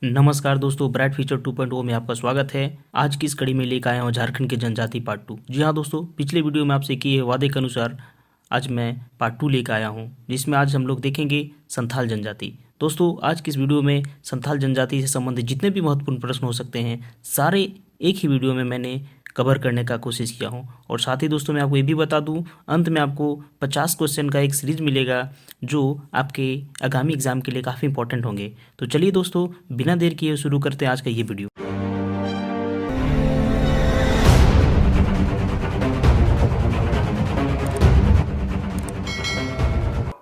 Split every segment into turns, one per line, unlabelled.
नमस्कार दोस्तों, bright future 2.0 में आपका स्वागत है। आज की इस कड़ी में लेकर आया हूँ झारखंड की जनजाति पार्ट 2। जी हाँ दोस्तों, पिछले वीडियो में आपसे किए वादे के अनुसार आज मैं पार्ट 2 लेकर आया हूँ, जिसमें आज हम लोग देखेंगे संथाल जनजाति। दोस्तों, आज की इस वीडियो में संथाल जनजाति से संबंधित जितने भी महत्वपूर्ण प्रश्न हो सकते हैं, सारे एक ही वीडियो में मैंने कवर करने का कोशिश किया हूँ। और साथ ही दोस्तों, मैं आपको ये भी बता दूँ, अंत में आपको 50 क्वेश्चन का एक सीरीज मिलेगा जो आपके आगामी एग्जाम के लिए काफ़ी इंपॉर्टेंट होंगे। तो चलिए दोस्तों, बिना देर किए शुरू करते हैं आज का ये वीडियो।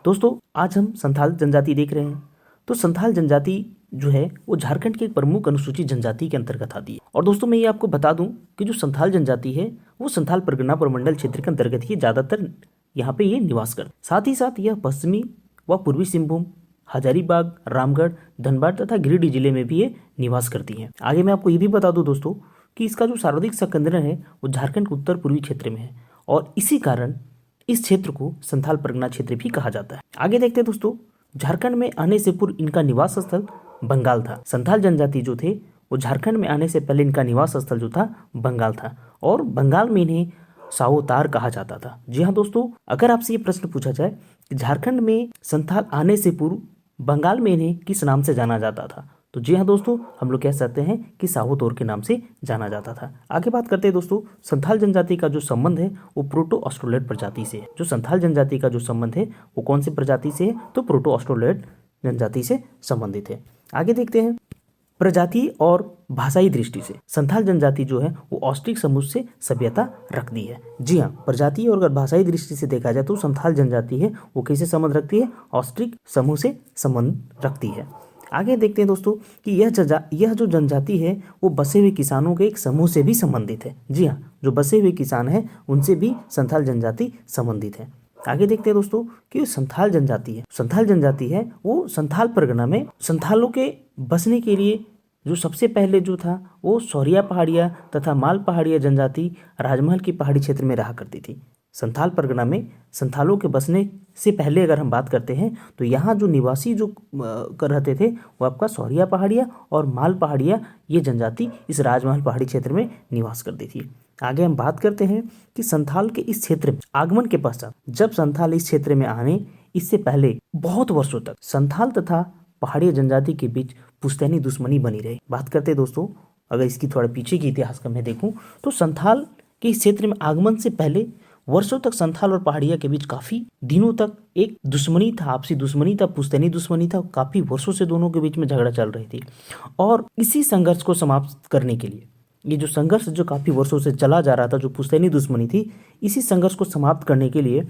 दोस्तों, आज हम संथाल जनजाति देख रहे हैं। तो संथाल जनजाति जो है वो झारखंड की एक प्रमुख अनुसूचित जनजाति के अंतर्गत आती है। और दोस्तों, मैं ये आपको बता दूं कि जो संथाल जनजाति है वो संथाल परगना प्रमंडल क्षेत्र के अंतर्गत ही ज्यादातर यहाँ पे ये निवास करते। साथ ही साथ यह पश्चिमी व पूर्वी सिंहभूम, हजारीबाग, रामगढ़, धनबाद तथा गिरिडीह जिले में भी ये निवास करती हैं। आगे मैं आपको ये भी बता दूं दोस्तों कि इसका जो सर्वाधिक संकेंद्रण है वो झारखंड के उत्तर पूर्वी क्षेत्र में है, और इसी कारण इस क्षेत्र को संथाल परगना क्षेत्र भी कहा जाता है। आगे देखते हैं दोस्तों, झारखंड में आने से पूर्व इनका निवास स्थल बंगाल था। संथाल जनजाति जो थे वो झारखंड में आने से पहले इनका निवास स्थल जो था बंगाल था, और बंगाल में इन्हें साओतार कहा जाता था। जी हाँ दोस्तों, अगर आपसे ये प्रश्न पूछा जाए कि झारखंड में संथाल आने से पूर्व बंगाल में इन्हें किस नाम से जाना जाता था, तो जी हाँ दोस्तों, हम लोग कह सकते हैं कि साओतोर के नाम से जाना जाता था। आगे बात करते हैं दोस्तों, संथाल जनजाति का जो संबंध है वो प्रोटो ऑस्ट्रोलॉइड प्रजाति से है। जो संथाल जनजाति का जो संबंध है वो कौन सी प्रजाति से है, तो प्रोटो ऑस्ट्रोलॉइड जनजाति से संबंधित है। आगे देखते हैं, प्रजाति और भाषाई दृष्टि से संथाल जनजाति जो है वो ऑस्ट्रिक समूह से सभ्यता रखती है। जी हाँ, प्रजाति और अगर भाषाई दृष्टि से देखा जाए तो संथाल जनजाति है वो किससे संबंध रखती है, ऑस्ट्रिक समूह से संबंध रखती है। आगे देखते हैं दोस्तों कि यह जो जनजाति है वो बसे हुए किसानों के एक समूह से भी संबंधित है। जी हाँ, जो बसे हुए किसान हैं उनसे भी संथाल जनजाति संबंधित है। आगे देखते हैं दोस्तों कि संथाल जनजाति है वो संथाल परगना में संथालों के बसने के लिए जो सबसे पहले जो था वो सौरिया पहाड़िया तथा माल पहाड़िया जनजाति राजमहल की पहाड़ी क्षेत्र में रहा करती थी। संथाल परगना में संथालों के बसने से पहले अगर हम बात करते हैं तो यहाँ जो निवासी जो कर रहते थे वो आपका सौरिया पहाड़िया और माल पहाड़िया ये जनजाति इस राजमहल पहाड़ी क्षेत्र में निवास करती थी। आगे हम बात करते हैं कि संथाल के इस क्षेत्र में आगमन के पश्चात जब संथाल इस क्षेत्र में आने इससे पहले बहुत वर्षों तक संथाल तथा पहाड़ी जनजाति के बीच पुश्तैनी दुश्मनी बनी रही। बात करते हैं दोस्तों, अगर इसकी थोड़ा पीछे की इतिहास का मैं देखूं तो संथाल के इस क्षेत्र में आगमन से पहले वर्षों तक संथाल और पहाड़िया के बीच काफी दिनों तक एक दुश्मनी था, आपसी दुश्मनी था, पुश्तैनी दुश्मनी था। काफी वर्षों से दोनों के बीच में झगड़ा चल रही थी, और इसी संघर्ष को समाप्त करने के लिए ये जो संघर्ष जो काफी वर्षों से चला जा रहा था, जो पुश्तैनी दुश्मनी थी, इसी संघर्ष को समाप्त करने के लिए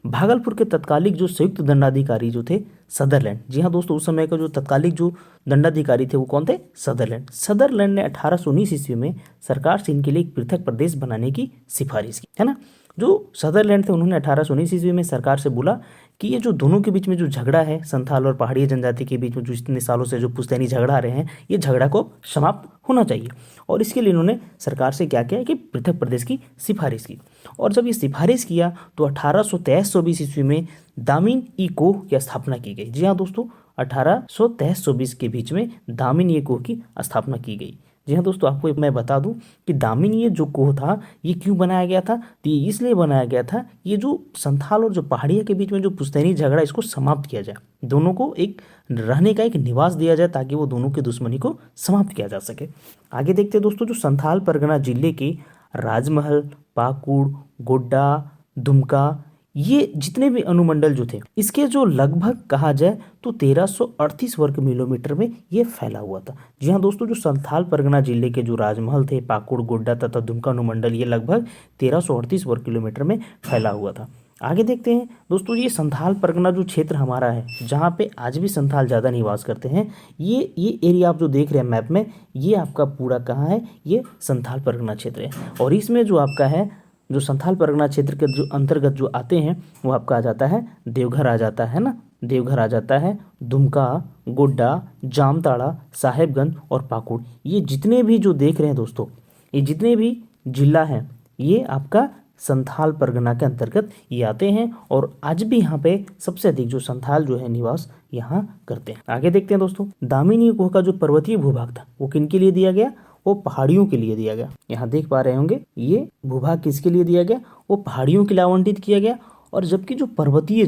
भागलपुर के तत्कालिक जो संयुक्त दंडाधिकारी जो थे सदरलैंड, जी हाँ दोस्तों, उस समय का जो तत्कालिक जो दंडाधिकारी थे वो कौन थे, सदरलैंड ने 1819 ईस्वी में सरकार से इनके लिए एक पृथक प्रदेश बनाने की सिफारिश की, है ना। जो सदरलैंड थे उन्होंने 1819 ईस्वी में सरकार से बोला कि ये जो दोनों के बीच में जो झगड़ा है, संथाल और पहाड़ी जनजाति के बीच में जो इतने सालों से जो पुश्तैनी झगड़ा आ रहे हैं, ये झगड़ा को समाप्त होना चाहिए। और इसके लिए इन्होंने सरकार से क्या किया कि पृथक प्रदेश की सिफारिश की। और जब ये सिफारिश किया तो 1823-24 ईस्वी में दामिन ई कोह की स्थापना की गई। जी हाँ दोस्तों, 1823-24 के बीच में दामिन ई कोह की स्थापना की गई। जी हाँ दोस्तों, आपको मैं बता दूं कि दामिन ये जो कोह था ये क्यों बनाया गया था, तो ये इसलिए बनाया गया था ये जो संथाल और जो पहाड़िया के बीच में जो पुश्तैनी झगड़ा इसको समाप्त किया जाए, दोनों को एक रहने का एक निवास दिया जाए ताकि वो दोनों की दुश्मनी को समाप्त किया जा सके। आगे देखते हैं दोस्तों, जो संथाल परगना जिले के राजमहल, पाकुड़, गोड्डा, दुमका ये जितने भी अनुमंडल जो थे इसके जो लगभग कहा जाए तो 1338 वर्ग किलोमीटर में ये फैला हुआ था। जी हाँ दोस्तों, जो संथाल परगना जिले के जो राजमहल थे, पाकुड़, गोड्डा तथा दुमका अनुमंडल ये लगभग 1338 वर्ग किलोमीटर में फैला हुआ था। आगे देखते हैं दोस्तों, ये संथाल परगना जो क्षेत्र हमारा है जहाँ पे आज भी संथाल ज़्यादा निवास करते हैं, ये एरिया आप जो देख रहे हैं मैप में, ये आपका पूरा कहाँ है, ये संथाल परगना क्षेत्र है। और इसमें जो आपका है जो संथाल परगना क्षेत्र के जो अंतर्गत जो आते हैं वो आपका आ जाता है देवघर आ जाता है ना, देवघर आ जाता है, दुमका, गोड्डा, जामताड़ा, साहेबगंज और पाकुड़। ये जितने भी जो देख रहे हैं दोस्तों, ये जितने भी जिला हैं ये आपका संथाल परगना के अंतर्गत ये आते हैं और आज भी यहाँ पे सबसे अधिक जो संथाल जो है निवास यहाँ करते हैं। आगे देखते हैं दोस्तों, दामिनी गुहा का जो पर्वतीय भूभाग था वो किन के लिए दिया गया? वो पहाड़ियों के लिए दिया गया। यहाँ देख पा रहे होंगे ये भूभाग किसके लिए दिया गया? वो पहाड़ियों के लिए आवंटित किया गया। और जबकि जो पर्वतीय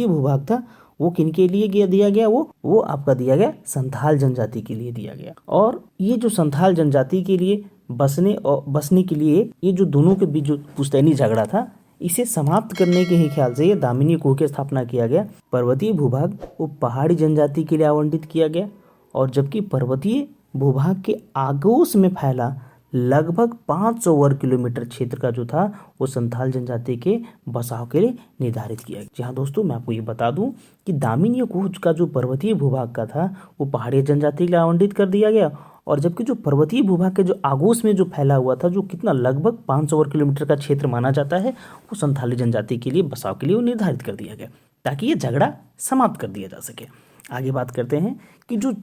भूभाग था वो किनके लिए दिया गया? वो आपका दिया गया संथाल जनजाति के लिए दिया गया। और ये जो संथाल जनजाति के लिए बसने के लिए ये जो दोनों के बीच जो पुश्तैनी झगड़ा था, इसे समाप्त करने के ही ख्याल से ये दामिनी कुह की स्थापना किया गया। पर्वतीय भूभाग वो पहाड़ी जनजाति के लिए आवंटित किया गया और जबकि पर्वतीय भूभाग के आगोश में फैला लगभग 500 वर्ग किलोमीटर क्षेत्र का जो था वो संथाल जनजाति के बसाव के लिए निर्धारित किया गया। जी हाँ दोस्तों, मैं आपको ये बता दूं कि दामिनी कुह का जो पर्वतीय भूभाग का था वो पहाड़ी जनजाति के लिए आवंटित कर दिया गया और जबकि जो पर्वतीय भूभाग के जो आगोश में जो फैला हुआ था, जो कितना लगभग 500 वर्ग किलोमीटर का क्षेत्र माना जाता है, वो संथाली जनजाति के लिए बसाव के लिए वो निर्धारित कर दिया गया ताकि ये झगड़ा समाप्त कर दिया जा सके। आगे बात करते हैं कि जो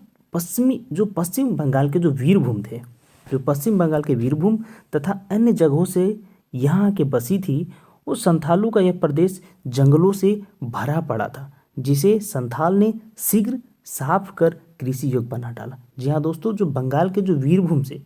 पश्चिम बंगाल के जो वीरभूम थे, जो पश्चिम बंगाल के वीरभूम तथा अन्य जगहों से यहाँ के बसी थी, उस संथालों का यह प्रदेश जंगलों से भरा पड़ा था जिसे संथाल ने शीघ्र साफ कर कृषि योग्य बना डाला। जी हाँ दोस्तों, जो बंगाल के जो वीरभूम से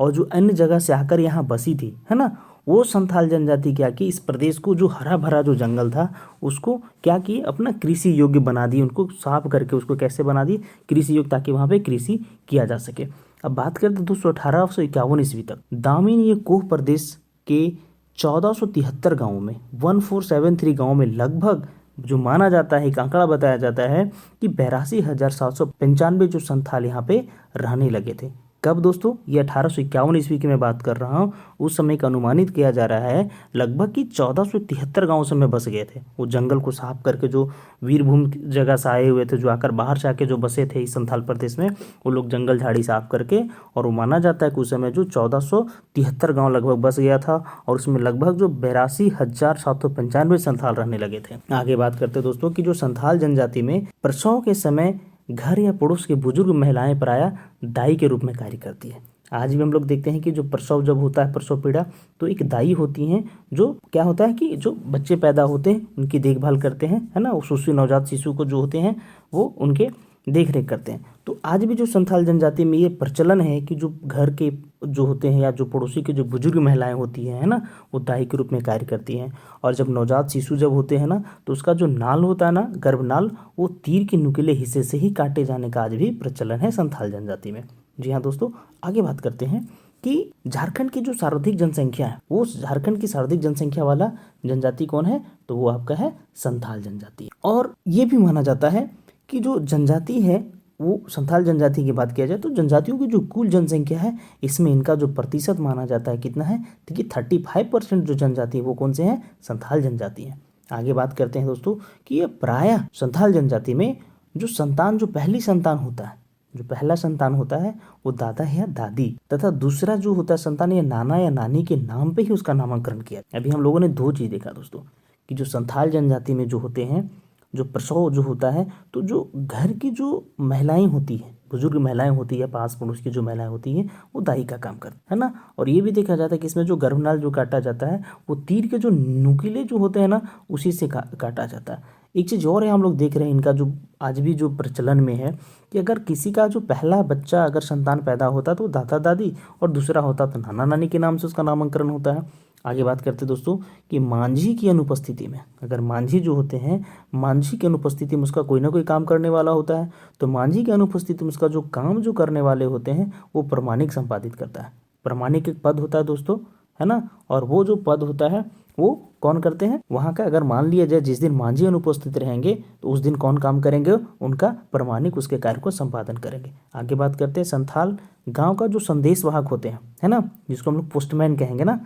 और जो अन्य जगह से आकर यहाँ बसी थी, है ना, वो संथाल जनजाति क्या की इस प्रदेश को जो हरा भरा जो जंगल था उसको क्या किए? अपना कृषि योग्य बना दिए, उनको साफ करके उसको कैसे बना दिए? कृषि योग्य, ताकि वहाँ पे कृषि किया जा सके। अब बात करते हैं दोस्तों 1851 ईस्वी तक दामिनी कुह प्रदेश के 1473 गाँवों में 1473 गाँवों में लगभग जो माना जाता है, एक आंकड़ा बताया जाता है कि 82,795 जो संथाल यहाँ पे रहने लगे थे। कब दोस्तों? ये 1851 ईस्वी की मैं बात कर रहा हूँ। उस समय का अनुमानित किया जा रहा है लगभग कि 1473 गाँव समय बस गए थे। वो जंगल को साफ करके जो वीरभूम जगह से आए हुए थे, जो आकर बाहर से आके जो बसे थे इस संथाल प्रदेश में, वो लोग जंगल झाड़ी साफ करके, और वो माना जाता है कि उस समय जो 1473 गाँव लगभग बस गया था और उसमें लगभग जो 82,795 संथाल रहने लगे थे। आगे बात करते दोस्तों कि जो संथाल जनजाति में प्रसव के समय घर या पड़ोस के बुजुर्ग महिलाएं प्रायः दाई के रूप में कार्य करती है। आज भी हम लोग देखते हैं कि जो प्रसव जब होता है, प्रसव पीड़ा, तो एक दाई होती हैं जो क्या होता है कि जो बच्चे पैदा होते हैं उनकी देखभाल करते हैं, है ना, वो नवजात शिशु को जो होते हैं वो उनके देख रेख करते हैं। तो आज भी जो संथाल जनजाति में ये प्रचलन है कि जो घर के जो होते हैं या जो पड़ोसी के जो बुजुर्ग महिलाएं होती हैं, है ना, वो दाई के रूप में कार्य करती हैं। और जब नवजात शिशु जब होते हैं ना, तो उसका जो नाल होता है ना, गर्भनाल, वो तीर के नुकीले हिस्से से ही काटे जाने का आज भी प्रचलन है संथाल जनजाति में। जी हाँ दोस्तों, आगे बात करते हैं कि झारखंड की जो सर्वाधिक जनसंख्या है, वो झारखंड की सर्वाधिक जनसंख्या वाला जनजाति कौन है? तो वो आपका है संथाल जनजाति। और ये भी माना जाता है कि जो जनजाति है वो संथाल जनजाति की बात किया जाए तो जनजातियों की जो कुल जनसंख्या है, इसमें इनका जो प्रतिशत माना जाता है कितना है? देखिए 35% जो जनजाति है वो कौन से हैं? संथाल जनजाति है। आगे बात करते हैं दोस्तों कि ये प्रायः संथाल जनजाति में जो संतान, जो पहली संतान होता है, जो पहला संतान होता है वो दादा या दादी, तथा दूसरा जो होता है संतान या नाना या नानी के नाम पे ही उसका नामकरण किया। अभी हम लोगों ने दो चीज देखा दोस्तों कि जो संथाल जनजाति में जो होते हैं, जो प्रसव जो होता है, तो जो घर की जो महिलाएं होती हैं, बुजुर्ग महिलाएं होती है, पास पड़ोस की जो महिलाएं होती हैं, वो दाई का काम करती है ना। और ये भी देखा जाता है कि इसमें जो गर्भनाल जो काटा जाता है वो तीर के जो नुकीले जो होते हैं ना, उसी से काटा जाता है। एक चीज़ और है, हम लोग देख रहे हैं इनका जो आज भी जो प्रचलन में है कि अगर किसी का जो पहला बच्चा अगर संतान पैदा होता तो दादा दादी, और दूसरा होता तो नाना नानी के नाम से उसका नामकरण होता है। आगे बात करते दोस्तों कि मांझी की अनुपस्थिति में, अगर मांझी जो होते हैं, मांझी की अनुपस्थिति में उसका कोई ना कोई काम करने वाला होता है, तो मांझी की अनुपस्थिति में उसका जो काम जो करने वाले होते हैं वो प्रमाणिक संपादित करता है। प्रमाणिक एक पद होता है दोस्तों, है ना, और वो जो पद होता है वो कौन करते हैं? वहाँ का अगर मान लिया जाए जिस दिन मांझी अनुपस्थित रहेंगे तो उस दिन कौन काम करेंगे? उनका प्रमाणिक उसके कार्य को संपादन करेंगे। आगे बात करते हैं संथाल गांव का जो संदेशवाहक होते हैं, है ना, जिसको हम लोग पोस्टमैन कहेंगे ना,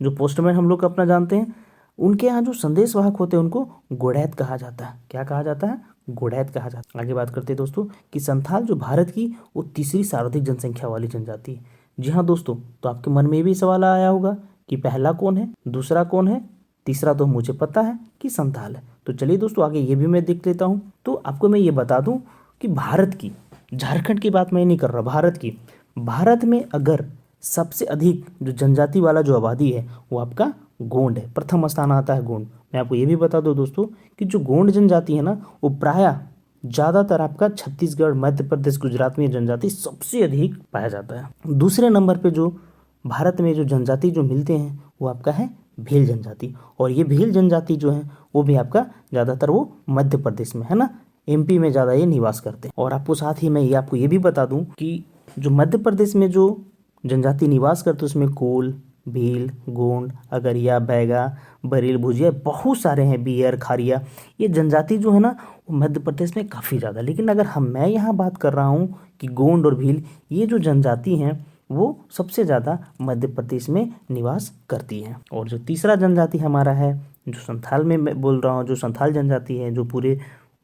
जो पोस्टमैन हम लोग अपना जानते हैं, उनके यहाँ जो संदेशवाहक होते हैं उनको गोड़ैत कहा जाता है। क्या कहा जाता है? गोड़ैत कहा जाता है। आगे बात करते हैं दोस्तों कि संथाल जो भारत की वो तीसरी सर्वाधिक जनसंख्या वाली जनजाति है। जी हाँ दोस्तों, तो आपके मन में ये भी सवाल आया होगा कि पहला कौन है, दूसरा कौन है, तीसरा तो मुझे पता है कि संथाल है। तो चलिए दोस्तों आगे ये भी मैं देख लेता हूँ। तो आपको मैं ये बता दूं कि भारत की, झारखंड की बात मैं नहीं कर रहा, भारत की, भारत में अगर सबसे अधिक जो जनजाति वाला जो आबादी है वो आपका गोंड है, प्रथम स्थान आता है गोंड। मैं आपको ये भी बता दूं दोस्तों कि जो गोंड जनजाति है ना वो प्रायः ज़्यादातर आपका छत्तीसगढ़, मध्य प्रदेश, गुजरात में जनजाति सबसे अधिक पाया जाता है। दूसरे नंबर पे जो भारत में जो जनजाति जो मिलते हैं वो आपका है भील जनजाति। और ये भील जनजाति जो है वो भी आपका ज़्यादातर वो मध्य प्रदेश में है ना, एमपी में ज़्यादा ये निवास करते हैं। और आपको साथ ही मैं ये आपको ये भी बता दूं कि जो मध्य प्रदेश में जो जनजाति निवास करते हैं उसमें कोल, भील, गोंड, अगरिया, बैगा, बरेल, भुजिया बहुत सारे हैं, बियर, खारिया। ये जनजाति जो है ना वो मध्य प्रदेश में काफ़ी ज़्यादा। लेकिन अगर मैं यहाँ बात कर रहा हूँ कि गोंड और भील ये जो जनजाति हैं वो सबसे ज़्यादा मध्य प्रदेश में निवास करती है। और जो तीसरा जनजाति हमारा है जो संथाल में मैं बोल रहा हूँ, जो संथाल जनजाति है जो पूरे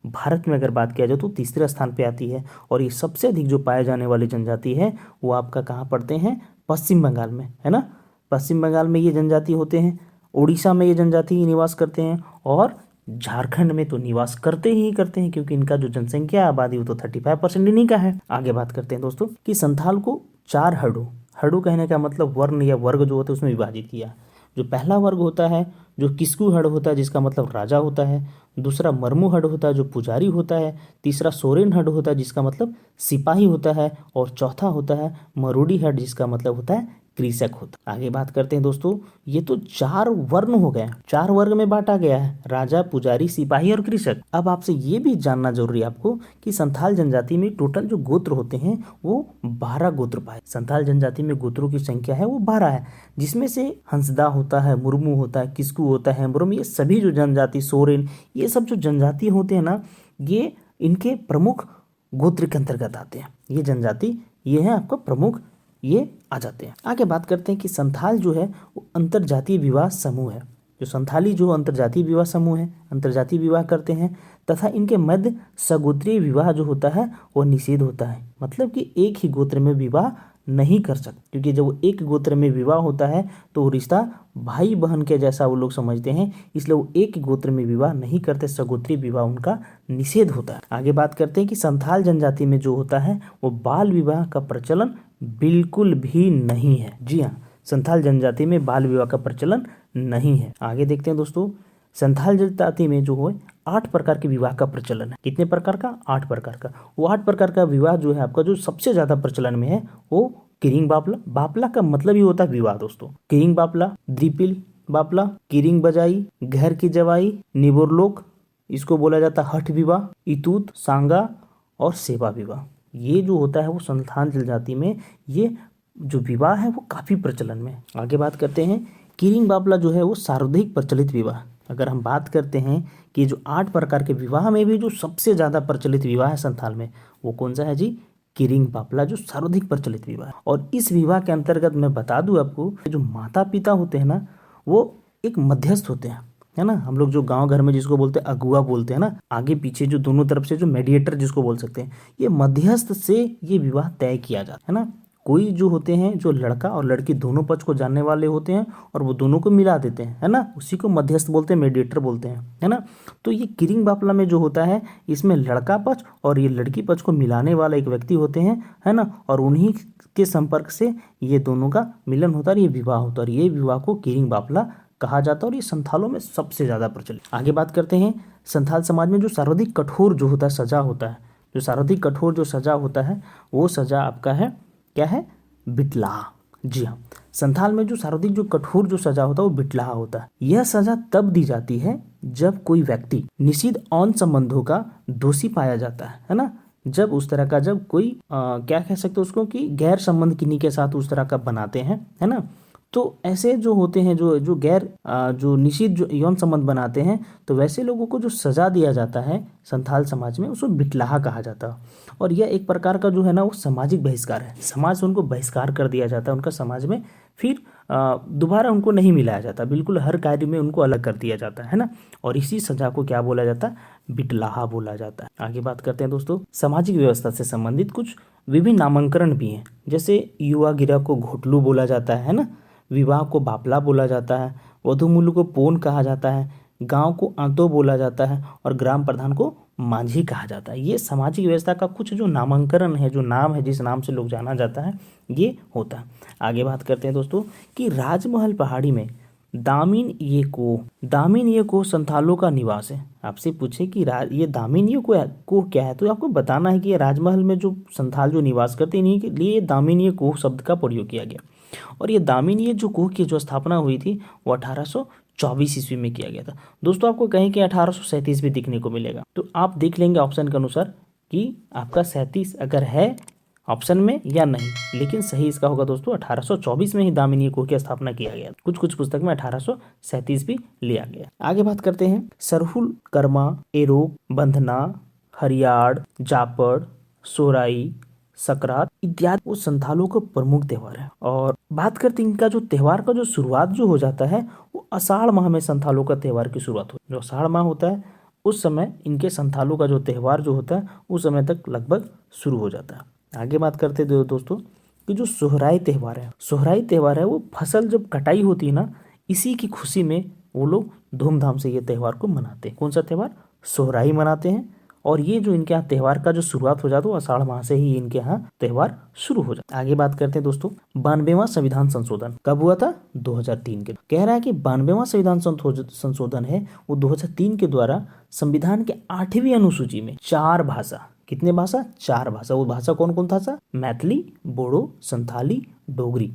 भारत में अगर बात किया जाए तो तीसरे स्थान पे आती है। और ये सबसे अधिक जो पाए जाने वाली जनजाति है वो आपका कहाँ पड़ते हैं, पश्चिम बंगाल में, है ना। पश्चिम बंगाल में ये जनजाति होते हैं, उड़ीसा में ये जनजाति निवास करते हैं और झारखंड में तो निवास करते ही करते हैं क्योंकि इनका जो जनसंख्या आबादी वो तो 35% इन्हीं का है। आगे बात करते हैं दोस्तों कि संथाल को 4 हड़ू कहने का मतलब वर्ण या वर्ग जो होते हैं उसमें विभाजित किया। जो पहला वर्ग होता है जो किस्कू हड़ होता है जिसका मतलब राजा होता है, दूसरा मरमू हड़ होता है जो पुजारी होता है, तीसरा सोरेन हड़ होता है जिसका मतलब सिपाही होता है, और चौथा होता है मरोड़ी हड़ जिसका मतलब होता है कृषक होता। आगे बात करते हैं दोस्तों, ये तो 4 वर्ण हो गए, 4 वर्ग में बांटा गया है, राजा, पुजारी, सिपाही और कृषक। अब आपसे ये भी जानना जरूरी है आपको कि संथाल जनजाति में टोटल जो गोत्र होते हैं वो 12 गोत्र पाए। संथाल जनजाति में गोत्रों की संख्या है वो 12 है, जिसमें से हंसदा होता है, मुर्मू होता है, किस्कू होता है, मुर्म, ये सभी जो जनजाति, सोरेन, ये सब जो जनजाति होते हैं ना ये इनके प्रमुख गोत्र के अंतर्गत आते हैं। ये जनजाति ये है आपका प्रमुख, ये आ जाते हैं। आगे बात करते हैं कि संथाल जो है वो अंतरजातीय विवाह समूह है। जो संथाली जो अंतरजातीय विवाह समूह है, अंतरजातीय विवाह करते हैं तथा इनके मध्य सगोत्रीय विवाह जो होता है वो निषेध होता है। मतलब कि एक ही गोत्र में विवाह नहीं कर सकते, क्योंकि जब एक गोत्र में विवाह होता है तो वो रिश्ता भाई बहन के जैसा वो लोग समझते हैं, इसलिए वो एक गोत्र में विवाह नहीं करते, सगोत्री विवाह उनका निषेध होता है। आगे बात करते हैं कि संथाल जनजाति में जो होता है वो बाल विवाह का प्रचलन बिल्कुल भी नहीं है। जी हाँ, संथाल जनजाति में बाल विवाह का प्रचलन नहीं है। आगे देखते हैं दोस्तों, संथाल जनजाति में जो है 8 प्रकार के विवाह का प्रचलन है। कितने प्रकार का? 8 प्रकार का। वो 8 प्रकार का विवाह जो है आपका जो सबसे ज्यादा प्रचलन में है वो किरिंग बापला। बापला का मतलब ही होता है विवाह दोस्तों। किरिंग बापला, द्विपिल बापला, किरिंग बजाई, घर की जवाई, निबोरलोक, इसको बोला जाता है हठ विवाह, इतूत, सांगा और सेवा विवाह। ये जो होता है वो संथाल जनजाति में ये जो विवाह है वो काफी प्रचलन में। आगे बात करते हैं, किरिंग बापला जो है वो सर्वाधिक प्रचलित विवाह। अगर हम बात करते हैं कि जो 8 प्रकार के विवाह में भी जो सबसे ज्यादा प्रचलित विवाह है संथाल में वो कौन सा है जी? किरिंग बापला, जो सर्वाधिक प्रचलित विवाह है। और इस विवाह के अंतर्गत मैं बता दूं आपको, जो माता पिता होते हैं ना वो एक मध्यस्थ होते हैं, है ना। हम लोग जो गांव घर में जिसको बोलते हैं अगुआ बोलते हैं ना, आगे पीछे जो दोनों तरफ से जो मेडिएटर जिसको बोल सकते हैं, ये मध्यस्थ से ये विवाह तय किया जाता है ना। कोई जो होते हैं जो लड़का और लड़की दोनों पक्ष को जानने वाले होते हैं और वो दोनों को मिला देते हैं, है ना, उसी को मध्यस्थ बोलते हैं, मेडिएटर बोलते हैं, है ना। तो ये किरिंग बापला में जो होता है इसमें लड़का पक्ष और ये लड़की पक्ष को मिलाने वाला एक व्यक्ति होते हैं, है ना, और उन्हीं के संपर्क से ये दोनों का मिलन होता है, ये विवाह होता है। और ये विवाह को किरिंग बापला कहा जाता है और ये संथालों में सबसे ज्यादा प्रचलित। आगे बात करते हैं, संथाल समाज में जो सर्वाधिक कठोर जो होता है सजा होता है, जो सर्वाधिक कठोर जो सजा होता है वो सजा आपका है क्या है? बिटलाहा। जी हाँ, संथाल में जो सर्वाधिक जो कठोर जो सजा होता है वो बिटलाहा होता है। यह सजा तब दी जाती है जब कोई व्यक्ति निषिद्ध यौन संबंधों का दोषी पाया जाता है ना। जब उस तरह का जब कोई क्या कह सकते हैं उसको कि गैर संबंध किन्हीं के साथ उस तरह का बनाते हैं, है ना। तो ऐसे जो होते हैं जो गैर जो निषिद्ध जो यौन संबंध बनाते हैं, तो वैसे लोगों को जो सजा दिया जाता है संथाल समाज में उसको बिटलाहा कहा जाता है। और यह एक प्रकार का जो है ना वो सामाजिक बहिष्कार है। समाज से उनको बहिष्कार कर दिया जाता है, उनका समाज में फिर दोबारा उनको नहीं मिलाया जाता, बिल्कुल हर कार्य में उनको अलग कर दिया जाता है ना। और इसी सजा को क्या बोला जाता है? बिटलाहा बोला जाता है। आगे बात करते हैं दोस्तों, सामाजिक व्यवस्था से संबंधित कुछ विभिन्न नामांकन भी हैं। जैसे युवा गिरा को घोटलू बोला जाता है ना, विवाह को बापला बोला जाता है, वधूमूल को पोन कहा जाता है, गांव को आंतो बोला जाता है और ग्राम प्रधान को मांझी कहा जाता है। ये सामाजिक व्यवस्था का कुछ जो नामांकन है, जो नाम है, जिस नाम से लोग जाना जाता है, ये होता है। आगे बात करते हैं दोस्तों कि राजमहल पहाड़ी में दामिन ये कोह संथालों का निवास है। आपसे पूछे कि ये दामिन ये कोह क्या है, तो आपको बताना है कि ये राजमहल में जो संथाल जो निवास करते हैं इन्हीं के लिए दामिन ये कोह शब्द का प्रयोग किया गया। और ये दामिन ये जो कोह की जो स्थापना हुई थी वो 1824 ईस्वी में किया गया था। दोस्तों आपको कहीं कि 1837 भी दिखने को मिलेगा, तो आप देख लेंगे ऑप्शन के अनुसार कि आपका 37 अगर है ऑप्शन में या नहीं, लेकिन सही इसका होगा दोस्तों 1824 में ही दामिनी कोह की स्थापना किया गया। कुछ पुस्तक में 1837 भी लिया गया। आगे बात करते हैं सरहुल, कर्मा, एरोक, बंधना, हरियाड़, जापड़, सोराई, सकरात इत्यादि वो संथालों का प्रमुख त्योहार है। और बात करते हैं इनका जो त्योहार का जो शुरुआत जो हो जाता है वो आषाढ़ माह में संथालों का त्योहार की शुरुआत होती है। जो आषाढ़ माह होता है उस समय इनके संथालों का जो त्योहार जो होता है उस समय तक लगभग शुरू हो जाता है। आगे बात करते हैं दोस्तों कि जो सोहराई त्यौहार है वो फसल जब कटाई होती है ना, इसी की खुशी में वो लोग धूमधाम से ये त्यौहार को मनाते हैं। कौन सा त्यौहार? सोहराई मनाते हैं। और ये जो इनके यहाँ त्यौहार का जो शुरुआत हो जाता है वो आषाढ़ माह से ही इनके यहाँ त्यौहार शुरू हो जाता है। आगे बात करते हैं दोस्तों 92वां संविधान संशोधन कब हुआ था? 2003 के। कह रहा है कि 92वां संविधान संशोधन है वो 2003 के द्वारा संविधान के 8वीं अनुसूची में 4 भाषा, कितने भाषा? 4 भाषा। वो भाषा कौन कौन था? मैथिली, बोडो, संथाली, डोगरी।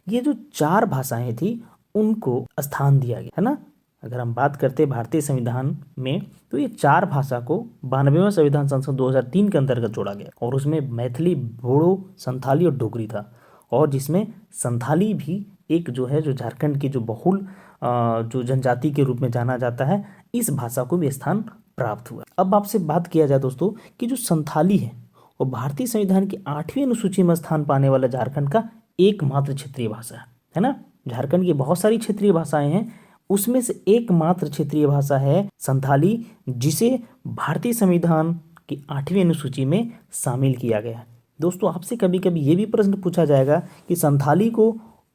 ये जो 4 भाषाएं थी उनको स्थान दिया गया है ना। अगर हम बात करते हैं भारतीय संविधान में तो ये 4 भाषा को 92वां संविधान संशोधन 2003 के अंतर्गत जोड़ा गया और उसमें मैथिली, बोडो, संथाली और डोगरी था। और जिसमें संथाली भी एक जो है जो झारखंड की जो बहुल जो जनजाति के रूप में जाना जाता है, इस भाषा को भी स्थान प्राप्त हुआ। अब आपसे बात किया जाए दोस्तों कि जो संथाली है वो भारतीय संविधान की 8वीं अनुसूची में स्थान पाने वाला झारखंड का एकमात्र क्षेत्रीय भाषा है ना। झारखंड की बहुत सारी क्षेत्रीय भाषाएं हैं, उसमें से एकमात्र क्षेत्रीय भाषा है संथाली, जिसे भारतीय संविधान की 8वीं अनुसूची में शामिल किया गया है। दोस्तों आपसे कभी कभी ये भी प्रश्न पूछा जाएगा कि संथाली को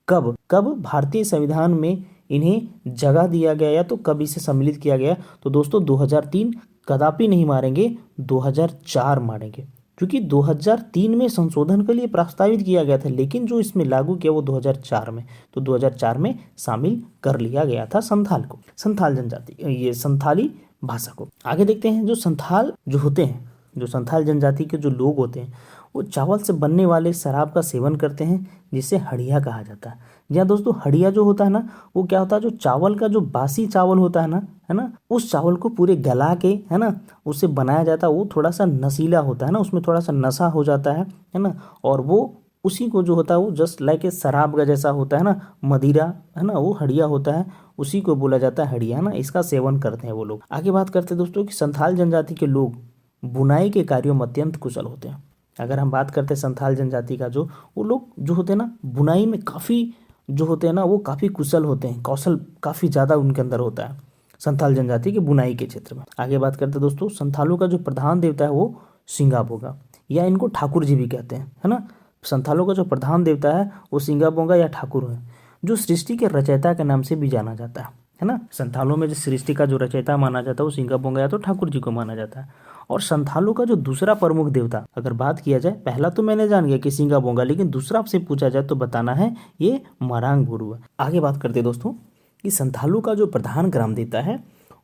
कब भारतीय संविधान में इन्हें जगह दिया गया या तो कब इसे सम्मिलित किया गया? तो दोस्तों 2003 कदापि नहीं मारेंगे, 2004 मारेंगे, क्योंकि 2003 में संशोधन के लिए प्रस्तावित किया गया था, लेकिन जो इसमें लागू किया वो 2004 में, तो 2004 में शामिल कर लिया गया था संथाल जनजाति, ये संथाली भाषा को। आगे देखते हैं जो संथाल जो होते हैं, जो संथाल जनजाति के जो लोग होते हैं वो चावल से बनने वाले शराब का सेवन करते हैं जिसे हड़िया कहा जाता है। जहाँ दोस्तों हड़िया जो होता है ना वो क्या होता है, जो चावल का जो बासी चावल होता है ना, उस चावल को पूरे गला के है ना उससे बनाया जाता है। वो थोड़ा सा नशीला होता है ना, उसमें थोड़ा सा नशा हो जाता है ना, और वो उसी को जो होता है वो जस्ट लाइक ए शराब का जैसा होता है ना, मदिरा है ना, वो हड़िया होता है, उसी को बोला जाता है हड़िया ना। इसका सेवन करते हैं वो लोग। आगे बात करते हैं दोस्तों कि संथाल जनजाति के लोग बुनाई के कार्यों में अत्यंत कुशल होते हैं। अगर हम बात करते हैं संथाल जनजाति का जो वो लोग जो होते हैं ना बुनाई में काफ़ी जो होते हैं ना वो काफ़ी कुशल होते हैं, कौशल काफ़ी ज़्यादा उनके अंदर होता है संथाल जनजाति के बुनाई के क्षेत्र में। आगे बात करते हैं दोस्तों संथालों का जो प्रधान देवता है वो सिंगाबोगा, या इनको ठाकुर जी भी कहते हैं है ना। संथालों का जो प्रधान देवता है वो सिंगाबोगा या ठाकुर है, जो सृष्टि के रचयिता के नाम से भी जाना जाता है ना। संथालों में जो सृष्टि का जो रचयिता माना जाता है वो सिंगाबोगा या तो ठाकुर जी को माना जाता है। और संथालों का जो दूसरा प्रमुख देवता अगर बात किया जाए, पहला तो मैंने जान गया कि सिंगाबोगा, लेकिन दूसरा आपसे पूछा जाए तो बताना है ये मरांग गुरु है। आगे बात करते हैं दोस्तों कि संथालों का जो प्रधान ग्राम देवता है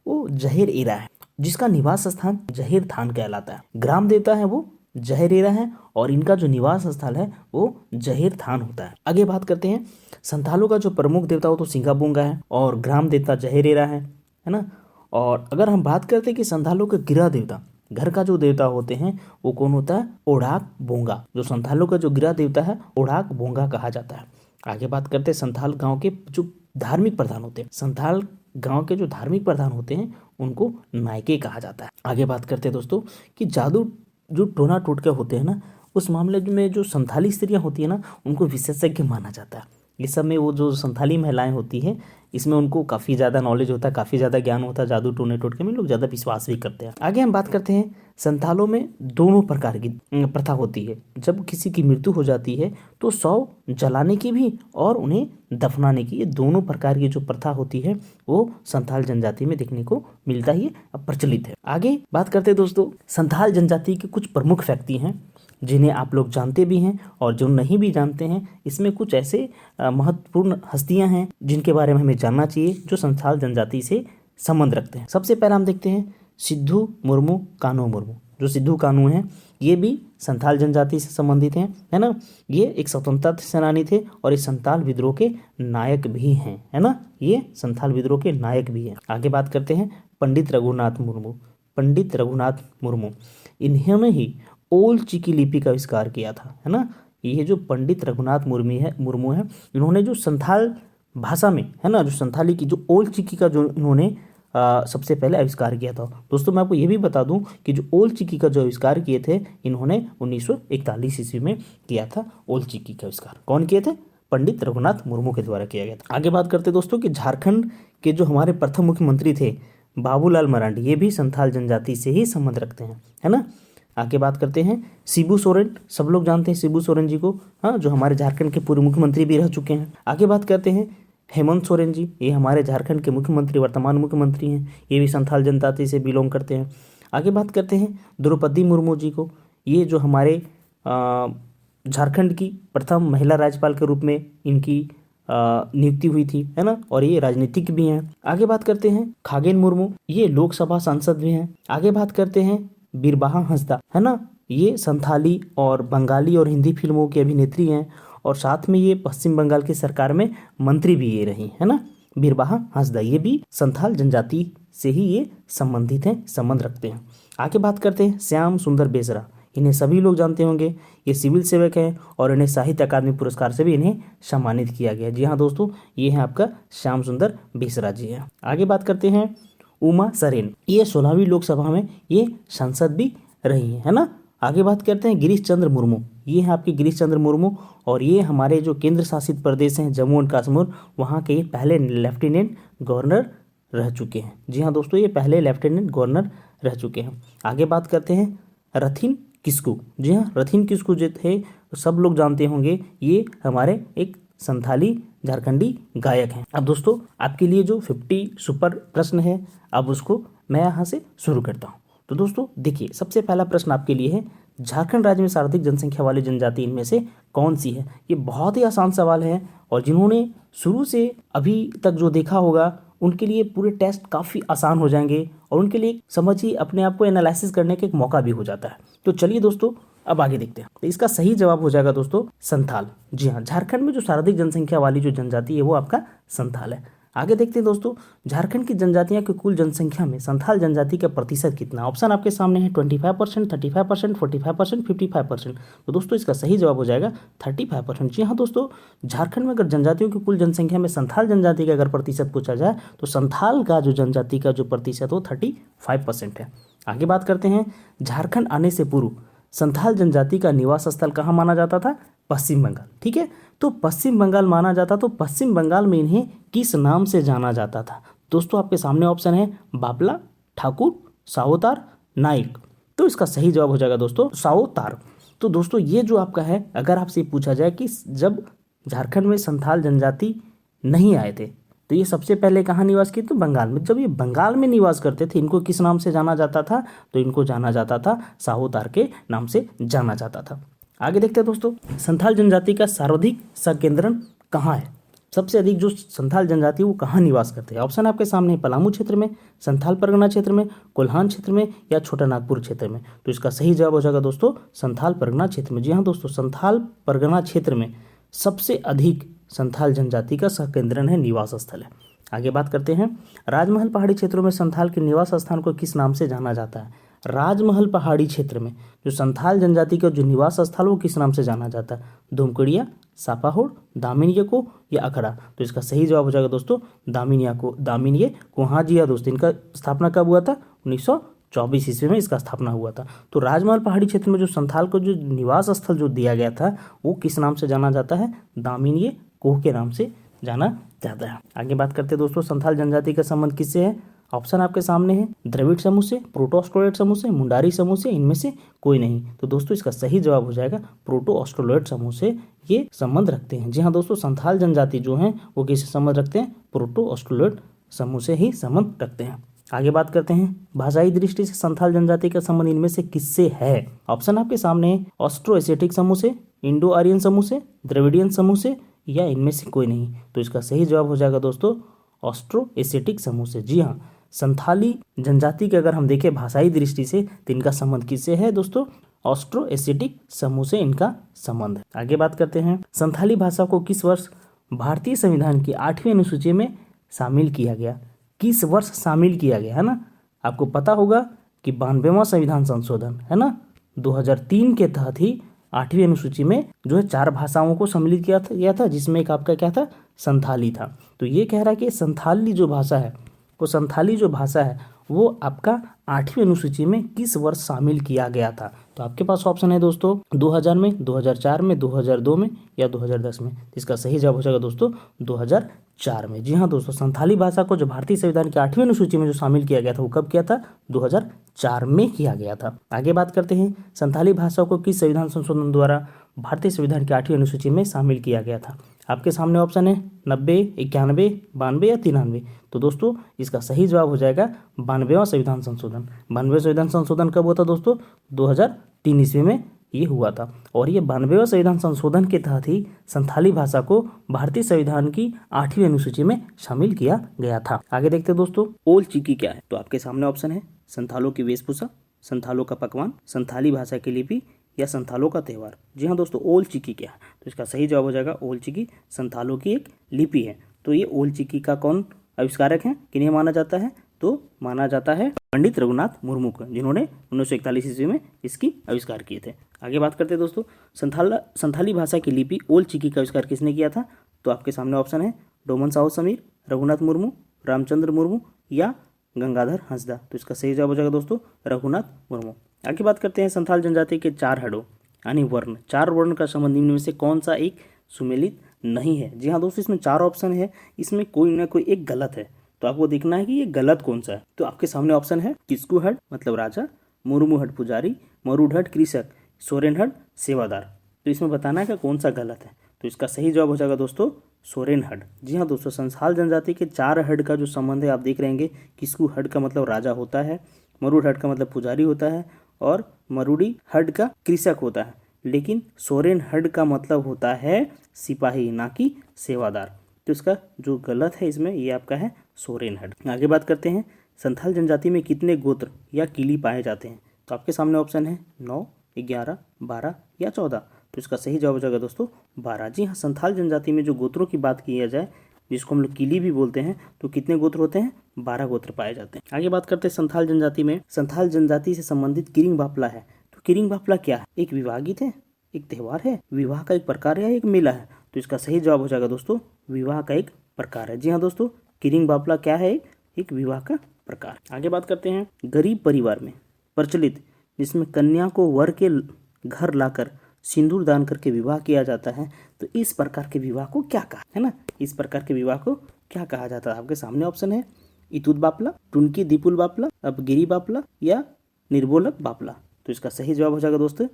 वो जहेर एरा है, जिसका निवास स्थान जहेर थान कहलाता है। ग्राम देवता है वो जहेर एरा है और इनका जो निवास स्थल है वो जहेर थान होता है। आगे बात करते हैं संथालों का जो प्रमुख देवता हो तो सिंगाबोगा है और ग्राम देवता जहेर एरा है ना। और अगर हम बात करते हैं कि संथालों के गृह देवता, घर का जो देवता होते हैं वो कौन होता है? ओढ़ाक बोंगा। जो संथालों का जो गृह देवता है ओढ़ाक बोंगा कहा जाता है। आगे बात करते हैं संथाल गांव के जो धार्मिक प्रधान होते हैं, संथाल गांव के जो धार्मिक प्रधान होते हैं उनको नायके कहा जाता है। आगे बात करते हैं दोस्तों कि जादू जो टोना टोटके होते हैं ना, उस मामले में जो संथाली स्त्रियां होती है ना उनको विशेषज्ञ माना जाता है। इस सब में वो जो संथाली महिलाएं होती हैं इसमें उनको काफ़ी ज़्यादा नॉलेज होता है, काफ़ी ज़्यादा ज्ञान होता है, जादू टोने टोटके में लोग ज़्यादा विश्वास भी करते हैं। आगे हम बात करते हैं संथालों में दोनों प्रकार की प्रथा होती है। जब किसी की मृत्यु हो जाती है तो शव जलाने की भी और उन्हें दफनाने की, ये दोनों प्रकार की जो प्रथा होती है वो संथाल जनजाति में देखने को मिलता ही प्रचलित है। आगे बात करते हैं दोस्तों संथाल जनजाति के कुछ प्रमुख व्यक्ति हैं जिन्हें आप लोग जानते भी हैं और जो नहीं भी जानते हैं, इसमें कुछ ऐसे महत्वपूर्ण हस्तियां हैं जिनके बारे में हमें जानना चाहिए जो संथाल जनजाति से संबंध रखते हैं। सबसे पहले हम देखते हैं सिद्धू मुर्मू कान्हू मुर्मू। जो सिद्धू कान्हू हैं ये भी संथाल जनजाति से संबंधित हैं, है ना। ये एक स्वतंत्रता सेनानी थे और इस संथाल विद्रोह के नायक भी हैं, है ना। ये संथाल विद्रोह के नायक भी हैं। आगे बात करते हैं पंडित रघुनाथ मुर्मू। पंडित रघुनाथ मुर्मू, इन्होंने ही ओल चिकी लिपि का आविष्कार किया था, है ना। ये जो पंडित रघुनाथ मुर्मू है, इन्होंने जो संथाल भाषा में, है ना, जो संथाली की जो ओल चिकी का जो इन्होंने सबसे पहले आविष्कार किया था। दोस्तों मैं आपको ये भी बता दूं कि जो ओल चिकी का जो आविष्कार किए थे इन्होंने 1941 ईस्वी में किया था। ओल चिकी का आविष्कार कौन किए थे? पंडित रघुनाथ मुर्मू के द्वारा किया गया था। आगे बात करते दोस्तों कि झारखंड के जो हमारे प्रथम मुख्यमंत्री थे बाबूलाल मरांडी, ये भी संथाल जनजाति से ही संबंध रखते हैं, है ना। आगे बात करते हैं शिबू सोरेन। सब लोग जानते हैं शिबू सोरेन जी को, हाँ, जो हमारे झारखंड के पूर्व मुख्यमंत्री भी रह चुके हैं। आगे बात करते हैं हेमंत सोरेन जी, ये हमारे झारखंड के मुख्यमंत्री, वर्तमान मुख्यमंत्री हैं, ये भी संथाल जनजाति से बिलोंग करते हैं। आगे बात करते हैं द्रौपदी मुर्मू जी को, ये जो हमारे झारखंड की प्रथम महिला राज्यपाल के रूप में इनकी नियुक्ति हुई थी, है ना, और ये राजनीतिक भी हैं। आगे बात करते हैं खागेन मुर्मू, ये लोकसभा सांसद भी हैं। आगे बात करते हैं बीरबाहा हंसदा, है ना, ये संथाली और बंगाली और हिंदी फिल्मों की अभिनेत्री हैं और साथ में ये पश्चिम बंगाल की सरकार में मंत्री भी ये रही, है ना। बीरबाहा हंसदा, ये भी संथाल जनजाति से ही ये संबंधित हैं, संबंध रखते हैं। आगे बात करते हैं श्याम सुंदर बेसरा। इन्हें सभी लोग जानते होंगे, ये सिविल सेवक हैं और इन्हें साहित्य अकादमी पुरस्कार से भी इन्हें सम्मानित किया गया। जी हाँ दोस्तों, ये है आपका श्याम सुंदर बेसरा जी हैं। आगे बात करते हैं उमा सरेन, ये 16वीं लोकसभा में ये सांसद भी रही है ना। आगे बात करते हैं गिरीश चंद्र मुर्मू, ये हैं आपके गिरीश चंद्र मुर्मू और ये हमारे जो केंद्र शासित प्रदेश हैं जम्मू एंड कश्मीर, वहाँ के पहले लेफ्टिनेंट गवर्नर रह चुके हैं। जी हाँ दोस्तों, ये पहले लेफ्टिनेंट गवर्नर रह चुके हैं। आगे बात करते हैं रथिन किस्कू। जी हाँ, रथिन किस्कू जो थे सब लोग जानते होंगे, ये हमारे एक संथाली झारखंडी गायक हैं। अब दोस्तों आपके लिए जो 50 सुपर प्रश्न है, अब उसको मैं यहाँ से शुरू करता हूँ। तो दोस्तों देखिए, सबसे पहला प्रश्न आपके लिए है, झारखंड राज्य में सर्वाधिक जनसंख्या वाली जनजाति इनमें से कौन सी है? ये बहुत ही आसान सवाल है और जिन्होंने शुरू से अभी तक जो देखा होगा उनके लिए पूरे टेस्ट काफ़ी आसान हो जाएंगे और उनके लिए समझिए अपने आप को एनालिसिस करने का एक मौका भी हो जाता है। तो चलिए दोस्तों अब आगे देखते हैं। तो इसका सही जवाब हो जाएगा दोस्तों संथाल। जी हाँ, झारखंड में जो सर्वाधिक जनसंख्या वाली जो जनजाति है वो आपका संथाल है। आगे देखते हैं दोस्तों, झारखंड की जनजातियों की कुल जनसंख्या में संथाल जनजाति का प्रतिशत कितना? ऑप्शन आपके सामने है 25%, 35%, 45%, 55%। तो दोस्तों इसका सही जवाब हो जाएगा 35%। जी हाँ दोस्तों, झारखंड में अगर जनजातियों की कुल जनसंख्या में संथाल जनजाति का अगर प्रतिशत पूछा जाए तो संथाल का जो जनजाति का जो प्रतिशत वो 35% है। आगे बात करते हैं, झारखंड आने से पूर्व संथाल जनजाति का निवास स्थल कहाँ माना जाता था? पश्चिम बंगाल। ठीक है, तो पश्चिम बंगाल माना जाता, तो पश्चिम बंगाल में इन्हें किस नाम से जाना जाता था? दोस्तों आपके सामने ऑप्शन है बापला, ठाकुर, सावतार, नाइक। तो इसका सही जवाब हो जाएगा दोस्तों सावतार। तो दोस्तों ये जो आपका है, अगर आपसे पूछा जाए कि जब झारखंड में संथाल जनजाति नहीं आए थे तो ये सबसे पहले कहाँ निवास किए? तो बंगाल में। जब ये बंगाल में निवास करते थे, इनको किस नाम से जाना जाता था? तो इनको जाना जाता था सावतार के नाम से जाना जाता था। आगे देखते हैं दोस्तों, संथाल जनजाति का सर्वाधिक संकेंद्रण कहाँ है? सबसे अधिक जो संथाल जनजाति वो कहाँ निवास करते हैं? ऑप्शन आपके सामने है पलामू क्षेत्र में, संथाल परगना क्षेत्र में, कोल्हान क्षेत्र में या छोटा नागपुर क्षेत्र में। तो इसका सही जवाब हो जाएगा दोस्तों संथाल परगना क्षेत्र में। जी हाँ दोस्तों, संथाल परगना क्षेत्र में सबसे अधिक संथाल जनजाति का संकेंद्रण है, निवास स्थल है। आगे बात करते हैं, राजमहल पहाड़ी क्षेत्रों में संथाल के निवास स्थान को किस नाम से जाना जाता है? राजमहल पहाड़ी क्षेत्र में जो संथाल जनजाति का जो निवास स्थल वो किस नाम से जाना जाता है? धूमकड़िया, सापाहोड़, दामिनिया को या अखड़ा। तो इसका सही जवाब हो जाएगा दोस्तों दामिनिया को। दामिनिया को, हाँ जी हाँ दोस्तों, इनका स्थापना कब हुआ था? 1924 ईस्वी में इसका स्थापना हुआ था। तो राजमहल पहाड़ी क्षेत्र में जो संथाल को जो निवास स्थल जो दिया गया था वो किस नाम से जाना जाता है? दामिनिया कोह के नाम से जाना जाता है। आगे बात करते हैं दोस्तों, संथाल जनजाति का संबंध किससे है? ऑप्शन आपके सामने है द्रविड़ समूह से, प्रोटो ऑस्ट्रोलॉइड समूह से, मुंडारी समूह से, इनमें से कोई नहीं। तो दोस्तों इसका सही जवाब हो जाएगा प्रोटो ऑस्ट्रोलॉइड समूह से ये संबंध रखते हैं। जी हाँ दोस्तों, संथाल जनजाति जो है वो किससे संबंध रखते हैं? प्रोटो ऑस्ट्रोलॉइड समूह से ही संबंध रखते हैं। आगे बात करते हैं, भाषाई दृष्टि से संथाल जनजाति का संबंध इनमें से किससे है? ऑप्शन आपके सामने है, ऑस्ट्रो एशियाटिक समूह से, इंडो आर्यन समूह से, द्रविडियन समूह से, या इनमें से कोई नहीं। तो इसका सही जवाब हो जाएगा दोस्तों ऑस्ट्रो एशियाटिक समूह से। जी हाँ, संथाली जनजाति के अगर हम देखें भाषाई दृष्टि से तो इनका संबंध किससे है दोस्तों? ऑस्ट्रो एशियाटिक समूह से इनका संबंध है। आगे बात करते हैं, संथाली भाषा को किस वर्ष भारतीय संविधान की 8वीं अनुसूची में शामिल किया गया? किस वर्ष शामिल किया गया, है ना? आपको पता होगा कि 92वां संविधान संशोधन, है ना, 2003 के तहत ही 8वीं अनुसूची में जो है 4 भाषाओं को सम्मिलित किया था जिसमें एक आपका क्या था? संथाली था। तो ये कह रहा है कि संथाली जो भाषा है वो आपका 8वीं अनुसूची में किस वर्ष शामिल किया गया था? तो आपके पास ऑप्शन है दोस्तों 2000 में, 2004 में, 2002 में या 2010 में। इसका सही जवाब हो जाएगा दोस्तों 2004 में। जी हाँ दोस्तों, संथाली भाषा को जो भारतीय संविधान की 8वीं अनुसूची में जो शामिल किया गया था वो कब किया था? 2004 में किया गया था। आगे बात करते हैं, संथाली भाषा को किस संविधान संशोधन द्वारा भारतीय संविधान की 8वीं अनुसूची में शामिल किया गया था? आपके सामने ऑप्शन है 90, 91, 92 या 93। तो दोस्तों इसका सही जवाब हो जाएगा 92वां संविधान संशोधन। 92वां संविधान संशोधन कब हुआ था दोस्तों? 2003 ईस्वी में ये हुआ था। और ये 92वां संविधान संशोधन के तहत ही संथाली भाषा को भारतीय संविधान की 8वीं अनुसूची में शामिल किया गया था। आगे देखते हैं दोस्तों, ओल चिकी क्या है? तो आपके सामने ऑप्शन है संथालों की वेशभूषा, संथालों का पकवान, संथाली भाषा की लिपि या संथालों का त्यौहार। जी हाँ दोस्तों, ओल चिकी क्या है? तो इसका सही जवाब हो जाएगा ओल चिकी संथालों की एक लिपि है। तो ये ओल चिकी का कौन आविष्कारक है, किन्हें माना जाता है? तो माना जाता है पंडित रघुनाथ मुर्मू को, जिन्होंने 1941 ईस्वी में इसकी आविष्कार किए थे। आगे बात करते हैं दोस्तों, संथाली भाषा की लिपि ओल चिकी का आविष्कार किसने किया था? तो आपके सामने ऑप्शन है डोमन साहू समीर, रघुनाथ मुर्मू, रामचंद्र मुर्मू या गंगाधर हंसदा। तो इसका सही जवाब हो जाएगा दोस्तों रघुनाथ मुर्मू। आगे बात करते हैं, संथाल जनजाति के 4 हड़ों यानी वर्ण, 4 वर्ण का संबंध निम्न में से कौन सा एक सुमेलित नहीं है? जी हाँ दोस्तों, इसमें 4 ऑप्शन है, इसमें कोई ना कोई एक गलत है। तो आपको देखना है कि ये गलत कौन सा है। तो आपके सामने ऑप्शन है किस्कू हड मतलब राजा, मुर्मू हड पुजारी, मरुड हड कृषक, सोरेन हड सेवादार। तो इसमें बताना है कि कौन सा गलत है। तो इसका सही जवाब हो जाएगा दोस्तों सोरेन हड। जी हाँ दोस्तों, संथाल जनजाति के 4 हड का जो संबंध है आप देख रहेंगे, किस्कू हड का मतलब राजा होता है, मरुड हड का मतलब पुजारी होता है और मरुड़ी हड का कृषक होता है, लेकिन सोरेन हड का मतलब होता है सिपाही ना कि सेवादार। तो इसका जो गलत है इसमें ये आपका है सोरेन हड। आगे बात करते हैं, संथाल जनजाति में कितने गोत्र या किली पाए जाते हैं? तो आपके सामने ऑप्शन है 9, 11, 12 या 14। तो इसका सही जवाब हो जाएगा दोस्तों 12। जी हाँ, संथाल जनजाति में जो गोत्रों की बात की जाए जिसको हम लोग किली भी बोलते हैं, तो कितने गोत्र होते हैं? 12 गोत्र पाए जाते हैं। आगे बात करते हैं संथाल जनजाति में, संथाल जनजाति से संबंधित किरिंग बापला है। तो किरिंग बापला क्या है? एक विवाह गीत है, एक त्यौहार है, विवाह का एक प्रकार है, एक मेला है। तो इसका सही जवाब हो जाएगा दोस्तों विवाह का एक प्रकार है। जी हाँ दोस्तों, किरिंग बापला क्या है? एक विवाह का प्रकार। आगे बात करते हैं, गरीब परिवार में प्रचलित जिसमें कन्या को वर के घर लाकर सिंदूर दान करके विवाह किया जाता है, तो इस प्रकार के विवाह को क्या कहा, है ना? इस प्रकार के विवाह को क्या कहा जाता है? आपके सामने ऑप्शन है इतुद बापला, टुनकी दीपुल बापला, अब गिरी बापला या निर्बोलक बापला। तो इसका सही जवाब हो जाएगा दोस्तों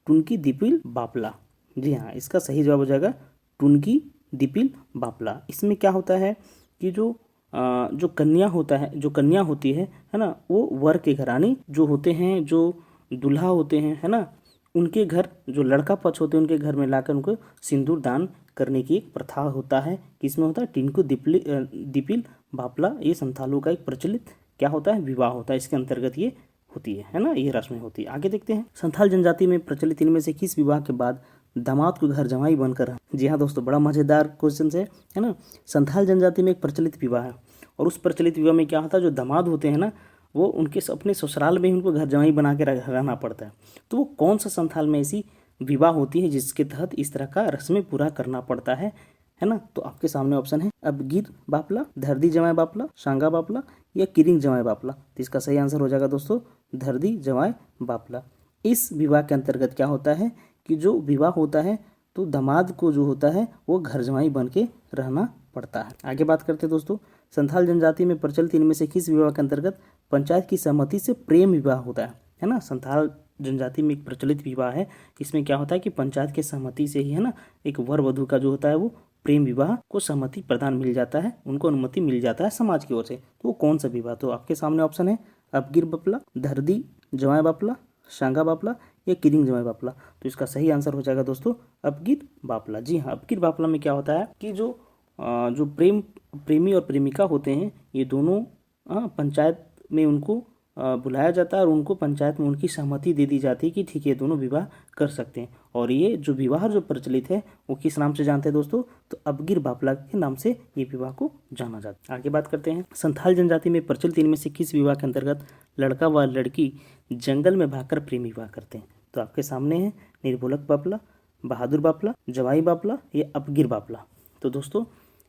टुनकी दीपिल बापला। जी हाँ, इसका सही जवाब हो जाएगा टुनकी दीपिल बापला। इसमें क्या होता है कि जो कन्या होता है, जो कन्या होती है ना, वो वर के घराने जो होते हैं, जो दूल्हा होते हैं, है ना, उनके घर जो लड़का पक्ष होते हैं उनके घर में लाकर उनको सिंदूर दान करने की एक प्रथा होता है। किसमें होता है? टिनको दीपिल बापला। ये संथालों का एक प्रचलित क्या होता है? विवाह होता है। इसके अंतर्गत ये होती है ना, ये रस्में होती है। आगे देखते हैं, संथाल जनजाति में प्रचलित इनमें से किस विवाह के बाद दामाद को घर जमाई बनकर? जी हाँ दोस्तों, बड़ा मजेदार क्वेश्चन है ना। संथाल जनजाति में एक प्रचलित विवाह है और उस प्रचलित विवाह में क्या होता है, जो दामाद होते हैं ना, वो उनके अपने ससुराल में ही उनको घर जमाई बना के रहना पड़ता है। तो वो कौन सा संथाल में ऐसी विवाह होती है जिसके तहत इस तरह का रस्में पूरा करना पड़ता है ना? तो आपके सामने ऑप्शन है अब गिर बापला, धरदी जमाई बापला, सांगा बापला या किरिंग जमाई बापला। तो इसका सही आंसर हो जाएगा दोस्तों धरदी जमाई बापला। इस विवाह के अंतर्गत क्या होता है कि जो विवाह होता है तो दामाद को जो होता है वो घर जमाई बन के रहना पड़ता है। आगे बात करते हैं दोस्तों, संथाल जनजाति में प्रचलित इनमें से किस विवाह के अंतर्गत पंचायत की सहमति से प्रेम विवाह होता है ना? संथाल जनजाति में एक प्रचलित विवाह है, इसमें क्या होता है कि पंचायत के सहमति से ही, है ना, एक वर वधू का जो होता है वो प्रेम विवाह को सहमति प्रदान मिल जाता है, उनको अनुमति मिल जाता है समाज की ओर से। तो वो कौन सा विवाह? तो आपके सामने ऑप्शन है अपगिर बापला, धरदी जमाई बापला, सांगा बापला या किरिंग जमाई बापला। तो इसका सही आंसर हो जाएगा दोस्तों अपगिर बापला। जी हाँ, अपगिर बापला में क्या होता है कि जो प्रेमी और प्रेमिका होते हैं, ये दोनों पंचायत में उनको बुलाया जाता है और उनको पंचायत में उनकी सहमति दे दी जाती है कि ठीक है दोनों विवाह कर सकते हैं। और ये जो विवाह जो प्रचलित है वो किस नाम से जानते हैं दोस्तों? तो अपगिर बापला के नाम से ये विवाह को जाना जाता है। आगे बात करते हैं, संथाल जनजाति में प्रचलित इनमें से किस विवाह के अंतर्गत लड़का व लड़की जंगल में भागकर प्रेम विवाह करते हैं? तो आपके सामने है निर्भोलक बापला, बहादुर बापला, जवाई बापला या अपगिर बापला। तो दोस्तों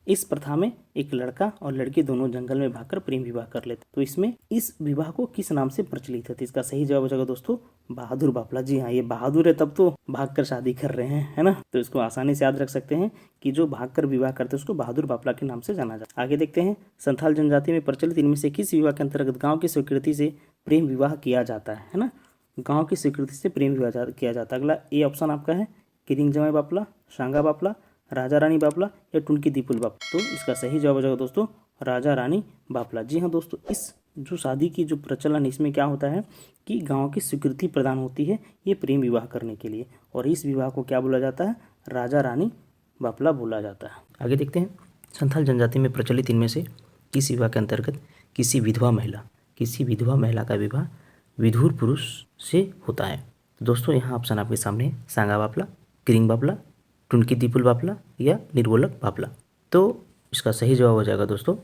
इस प्रथा में एक लड़का और लड़की दोनों जंगल में भागकर प्रेम विवाह कर लेते। तो इसमें इस विवाह को किस नाम से प्रचलित है? तो इसका सही जवाब हो जाएगा दोस्तों बहादुर बापला। जी हाँ, ये बहादुर है तब तो भागकर शादी कर रहे हैं, है ना। तो इसको आसानी से याद रख सकते हैं कि जो भागकर विवाह करते हैं उसको बहादुर बापला के नाम से जाना जाता है। आगे देखते हैं, संथाल जनजाति में प्रचलित इनमें से किस विवाह के अंतर्गत गाँव की स्वीकृति से प्रेम विवाह किया जाता है ना। गाँव की स्वीकृति से प्रेम विवाह किया जाता है। अगला ए ऑप्शन आपका है किरिंग जमाई बापला, सांगा बापला, राजा रानी बापला या टुनकी दीपुल बापला। तो इसका सही जवाब हो जाएगा दोस्तों राजा रानी बापला। जी हाँ दोस्तों, इस जो शादी की जो प्रचलन इसमें क्या होता है कि गांव की स्वीकृति प्रदान होती है ये प्रेम विवाह करने के लिए, और इस विवाह को क्या बोला जाता है? राजा रानी बापला बोला जाता है। आगे देखते हैं, संथाल जनजाति में प्रचलित इनमें से किस विवाह के अंतर्गत किसी विधवा महिला का विवाह विधुर पुरुष से होता है? तो दोस्तों यहाँ ऑप्शन आपके सामने है सांगा बापला, किरिंग बापला, टुनकी दीपुल बापला या निर्वोलक बापला। तो इसका सही जवाब हो जाएगा दोस्तों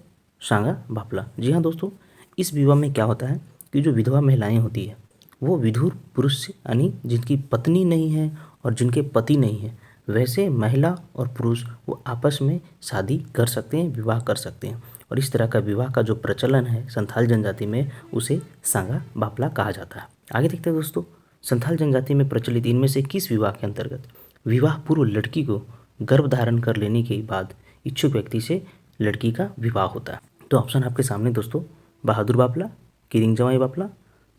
सांगा बापला। जी हाँ दोस्तों, इस विवाह में क्या होता है कि जो विधवा महिलाएं होती है वो विधुर पुरुष से, यानी जिनकी पत्नी नहीं है और जिनके पति नहीं है, वैसे महिला और पुरुष वो आपस में शादी कर सकते हैं, विवाह कर सकते हैं। और इस तरह का विवाह का जो प्रचलन है संथाल जनजाति में उसे सांगा बापला कहा जाता है। आगे देखते हैं दोस्तों, संथाल जनजाति में प्रचलित इनमें से किस विवाह के अंतर्गत विवाह पूर्व लड़की को गर्भ धारण कर लेने के बाद इच्छुक व्यक्ति से लड़की का विवाह होता है? तो ऑप्शन आपके सामने दोस्तों बहादुर बापला, किरिंग जमाई बापला,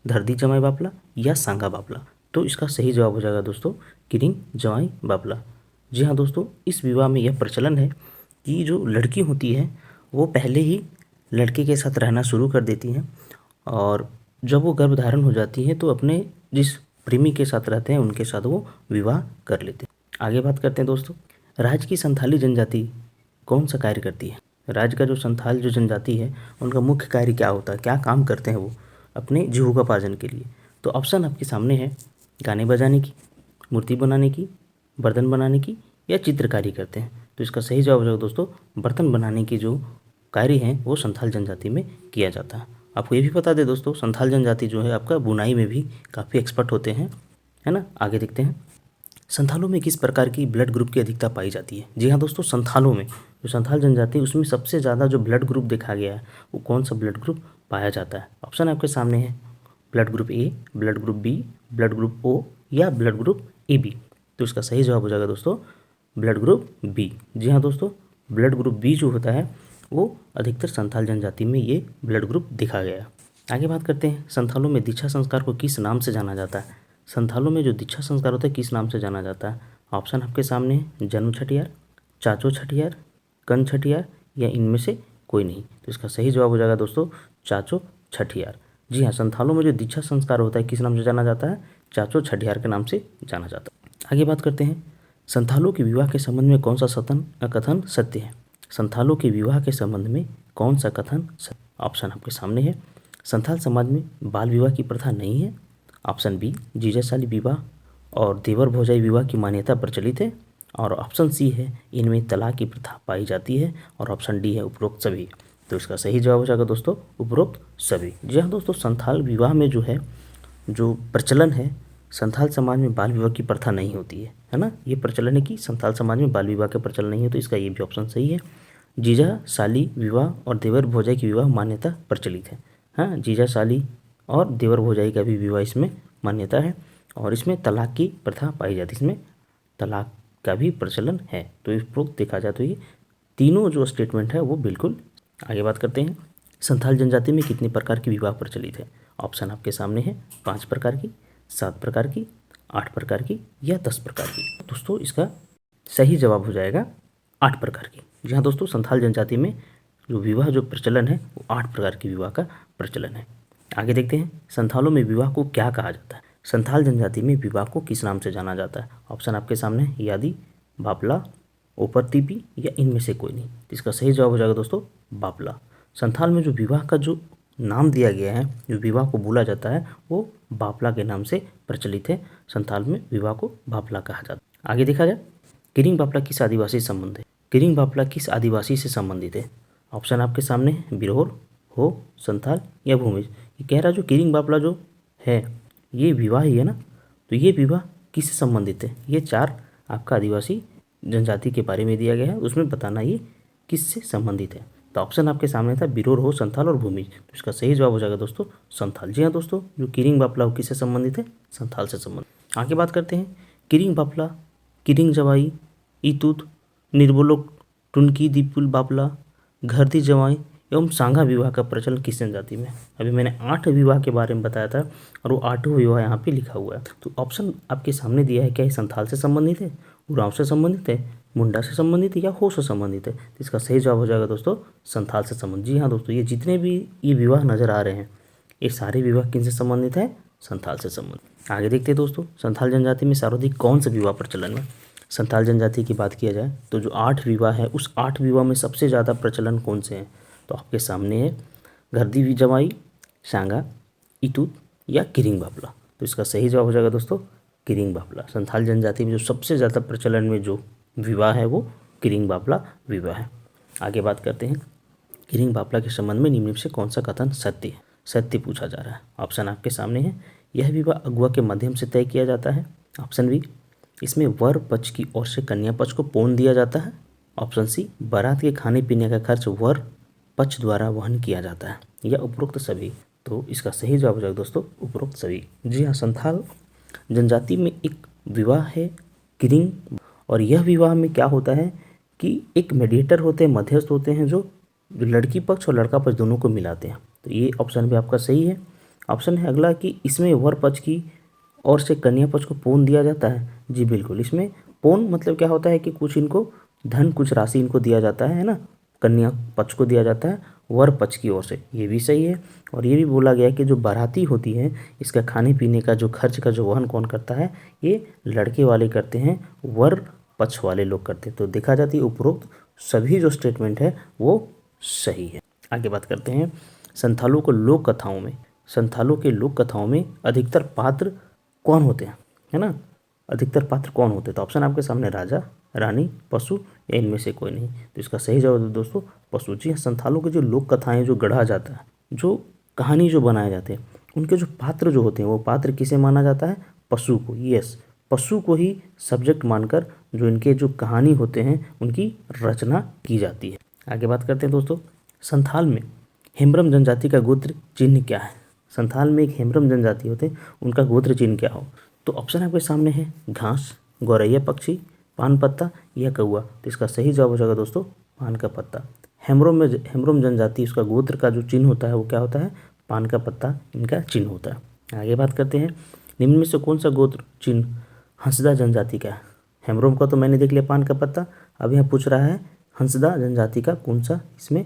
धरदी जमाई बापला या सांगा बापला। तो इसका सही जवाब हो जाएगा दोस्तों किरिंग जमाई बापला। जी हाँ दोस्तों, इस विवाह में यह प्रचलन है कि जो लड़की होती है वो पहले ही लड़के के साथ रहना शुरू कर देती हैं और जब वो गर्भ धारण हो जाती है तो अपने जिस प्रेमी के साथ रहते हैं उनके साथ वो विवाह कर लेते हैं। आगे बात करते हैं दोस्तों, राज्य की संथाली जनजाति कौन सा कार्य करती है? राज्य का जो संथाल जो जनजाति है उनका मुख्य कार्य क्या होता है, क्या काम करते हैं वो अपने जीविकोपार्जन के लिए? तो ऑप्शन आपके सामने है गाने बजाने की, मूर्ति बनाने की, बर्तन बनाने की या चित्रकारी करते हैं? तो इसका सही जवाब है दोस्तों बर्तन बनाने की जो कार्य हैं वो संथाल जनजाति में किया जाता है। आपको ये भी बता दें दोस्तों संथाल जनजाति जो है आपका बुनाई में भी काफ़ी एक्सपर्ट होते हैं, है ना। आगे देखते हैं, संथालों में किस प्रकार की ब्लड ग्रुप की अधिकता पाई जाती है? जी हाँ दोस्तों, संथालों में जो संथाल जनजाति है उसमें सबसे ज़्यादा जो ब्लड ग्रुप देखा गया है वो कौन सा ब्लड ग्रुप पाया जाता है? ऑप्शन आपके सामने है blood group A, blood group B, blood group O या ब्लड ग्रुप ए बी। तो इसका सही जवाब हो जाएगा दोस्तों ब्लड ग्रुप बी। जी हाँ दोस्तों, ब्लड ग्रुप बी जो होता है वो अधिकतर संथाल जनजाति में ये ब्लड ग्रुप देखा गया। आगे बात करते हैं, संथालों में दीक्षा संस्कार को किस नाम से जाना जाता है? संथालों में जो दीक्षा संस्कार होता है किस नाम से जाना जाता है? ऑप्शन आपके सामने है जन्म छठियार, चाचो छठियार, कन छठियार या इनमें से कोई नहीं। तो इसका सही जवाब हो जाएगा दोस्तों चाचो छठियार। जी हाँ, संथालों में जो दीक्षा संस्कार होता है किस नाम से जाना जाता है? चाचो छठियार के नाम से जाना जाता है। आगे बात करते हैं, संथालों के विवाह के संबंध में कौन सा कथन सत्य है? संथालों के विवाह के संबंध में कौन सा कथन सत्य? ऑप्शन आपके सामने है संथाल समाज में बाल विवाह की प्रथा नहीं है। ऑप्शन बी जीजासाली विवाह और देवर भौजाई विवाह की मान्यता प्रचलित है। और ऑप्शन सी है इनमें तलाक की प्रथा पाई जाती है। और ऑप्शन डी है उपरोक्त सभी। तो इसका सही जवाब हो जाएगा दोस्तों उपरोक्त सभी। जी हाँ दोस्तों, संथाल विवाह में जो है जो प्रचलन है संथाल समाज में बाल विवाह की प्रथा नहीं होती है ना। ये प्रचलन है कि संथाल समाज में बाल विवाह का प्रचलन नहीं है, तो इसका ये भी ऑप्शन सही है। जीजा साली विवाह और देवर भौजाई की विवाह मान्यता प्रचलित है। हाँ, जीजा साली और देवर भौजाई का भी विवाह इसमें मान्यता है और इसमें तलाक की प्रथा पाई जाती है, इसमें तलाक का भी प्रचलन है। तो उपरोक्त देखा जाए तो ये तीनों जो स्टेटमेंट है वो बिल्कुल। आगे बात करते हैं, संथाल जनजाति में कितने प्रकार की विवाह प्रचलित है? ऑप्शन आपके सामने है 5 प्रकार की, 7 प्रकार की, 8 प्रकार की या 10 प्रकार की। दोस्तों इसका सही जवाब हो जाएगा 8 प्रकार की। जी हाँ दोस्तों, संथाल जनजाति में जो विवाह जो प्रचलन है वो 8 प्रकार के विवाह का प्रचलन है। आगे देखते हैं, संथालों में विवाह को क्या कहा जाता है। संथाल जनजाति में विवाह को किस नाम से जाना जाता है। ऑप्शन आपके सामने है, यादी, बापला, ओपरतिपी या इनमें से कोई नहीं। इसका सही जवाब हो जाएगा दोस्तों बापला। संथाल में जो विवाह का जो नाम दिया गया है, जो विवाह को बोला जाता है, वो बापला के नाम से प्रचलित है। संथाल में विवाह को बापला कहा जाता है। आगे देखा जाए, किरिंग बापला किस आदिवासी से संबंध है। किरिंग बापला किस आदिवासी से संबंधित है। ऑप्शन आपके सामने है, बिरहोर, हो, संथाल या भूमिज। ये कह रहा जो किरिंग बापला जो है ये विवाह ही है ना, तो ये विवाह किससे संबंधित है। ये 4 आपका आदिवासी जनजाति के बारे में दिया गया है, उसमें बताना ये किससे संबंधित है। तो ऑप्शन आपके सामने था बिरोर, हो, संथाल और भूमिज। तो इसका सही जवाब हो जाएगा दोस्तों संथाल। जी हाँ दोस्तों, जो किरिंग बापला वो किससे संबंधित है, संथाल से संबंधित। आगे बात करते हैं, किरिंग बापला, किरिंग जवाई, इतुत, निर्बोलोक, टुनकी दीपुल बापला, घरती जवाई एवं सांगा विवाह का प्रचलन किस जनजाति में। अभी मैंने 8 विवाह के बारे में बताया था और वो 8 विवाह यहाँ पे लिखा हुआ है। तो ऑप्शन आपके सामने दिया है, क्या ये संथाल से संबंधित है, उरांव से संबंधित है, मुंडा से संबंधित है या हो से संबंधित है। तो इसका सही जवाब हो जाएगा दोस्तों संथाल से संबंधित। जी हाँ दोस्तों, ये जितने भी ये विवाह नज़र आ रहे हैं ये सारे विवाह किन से संबंधित है, संथाल से संबंधित। आगे देखते हैं दोस्तों, संथाल जनजाति में सर्वाधिक कौन सा विवाह प्रचलन में। संथाल जनजाति की बात किया जाए तो जो 8 विवाह है उस 8 विवाह में सबसे ज़्यादा प्रचलन कौन से हैं। तो आपके सामने है घरती जवाई, सांगा, इतुत या किरिंग बापला। तो इसका सही जवाब हो जाएगा दोस्तों किरिंग बापला। संथाल जनजाति में जो सबसे ज़्यादा प्रचलन में जो विवाह है वो किरिंग बापला विवाह है। आगे बात करते हैं, किरिंग बापला के संबंध में निम्न में से कौन सा कथन सत्य है। सत्य पूछा जा रहा है। ऑप्शन आपके सामने है, यह विवाह अगुआ के माध्यम से तय किया जाता है। ऑप्शन बी, इसमें वर पक्ष की ओर से कन्या पक्ष को पौन दिया जाता है। ऑप्शन सी, बारात के खाने पीने का खर्च वर पक्ष द्वारा वहन किया जाता है, या उपरोक्त सभी। तो इसका सही जवाब हो जाएगा दोस्तों उपरोक्त सभी। जी हाँ, संथाल जनजाति में एक विवाह है किरिंग, और यह विवाह में क्या होता है कि एक मेडिएटर होते हैं, मध्यस्थ होते हैं, जो लड़की पक्ष और लड़का पक्ष दोनों को मिलाते हैं। तो ये ऑप्शन भी आपका सही है। ऑप्शन है अगला कि इसमें वर पक्ष की और से कन्या पक्ष को पौन दिया जाता है। जी बिल्कुल, इसमें पौन मतलब क्या होता है कि कुछ इनको धन, कुछ राशि इनको दिया जाता है ना, कन्या पक्ष को दिया जाता है वर पक्ष की ओर से। ये भी सही है। और ये भी बोला गया कि जो बाराती होती है इसका खाने पीने का जो खर्च का जो वहन कौन करता है, ये लड़के वाले करते हैं, वर पक्ष वाले लोग करते हैं। तो देखा जाती है उपरोक्त सभी जो स्टेटमेंट है वो सही है। आगे बात करते हैं, संथालों को लोक कथाओं में, संथालों के लोक कथाओं में अधिकतर पात्र कौन होते हैं, है ना, अधिकतर पात्र कौन होते हैं। तो ऑप्शन आपके सामने राजा, रानी, पशु या इनमें से कोई नहीं। तो इसका सही जवाब है दोस्तों पशु। जी हाँ, संथालों की जो लोक कथाएं जो गढ़ा जाता है, जो कहानी जो बनाए जाते हैं, उनके जो पात्र जो होते हैं वो पात्र किसे माना जाता है, पशु को। यस, पशु को ही सब्जेक्ट मानकर जो इनके जो कहानी होते हैं उनकी रचना की जाती है। आगे बात करते हैं दोस्तों, संथाल में हेम्ब्रम जनजाति का गोत्र चिन्ह क्या है। संथाल में एक हेम्ब्रम जनजाति होते हैं, उनका गोत्र चिन्ह क्या हो। तो ऑप्शन आपके सामने है घास, गौरैया पक्षी, पान पत्ता या कौआ। तो इसका सही जवाब हो जाएगा दोस्तों पान का पत्ता। हेम्ब्रम जनजाति उसका गोत्र का जो चिन्ह होता है वो क्या होता है, पान का पत्ता इनका चिन्ह होता है। आगे बात करते हैं, निम्न में से कौन सा गोत्र चिन्ह हंसदा जनजाति का है। हेम्ब्रम का तो मैंने देख लिया पान का पत्ता, अब यहाँ पूछ रहा है हंसदा जनजाति का कौन सा इसमें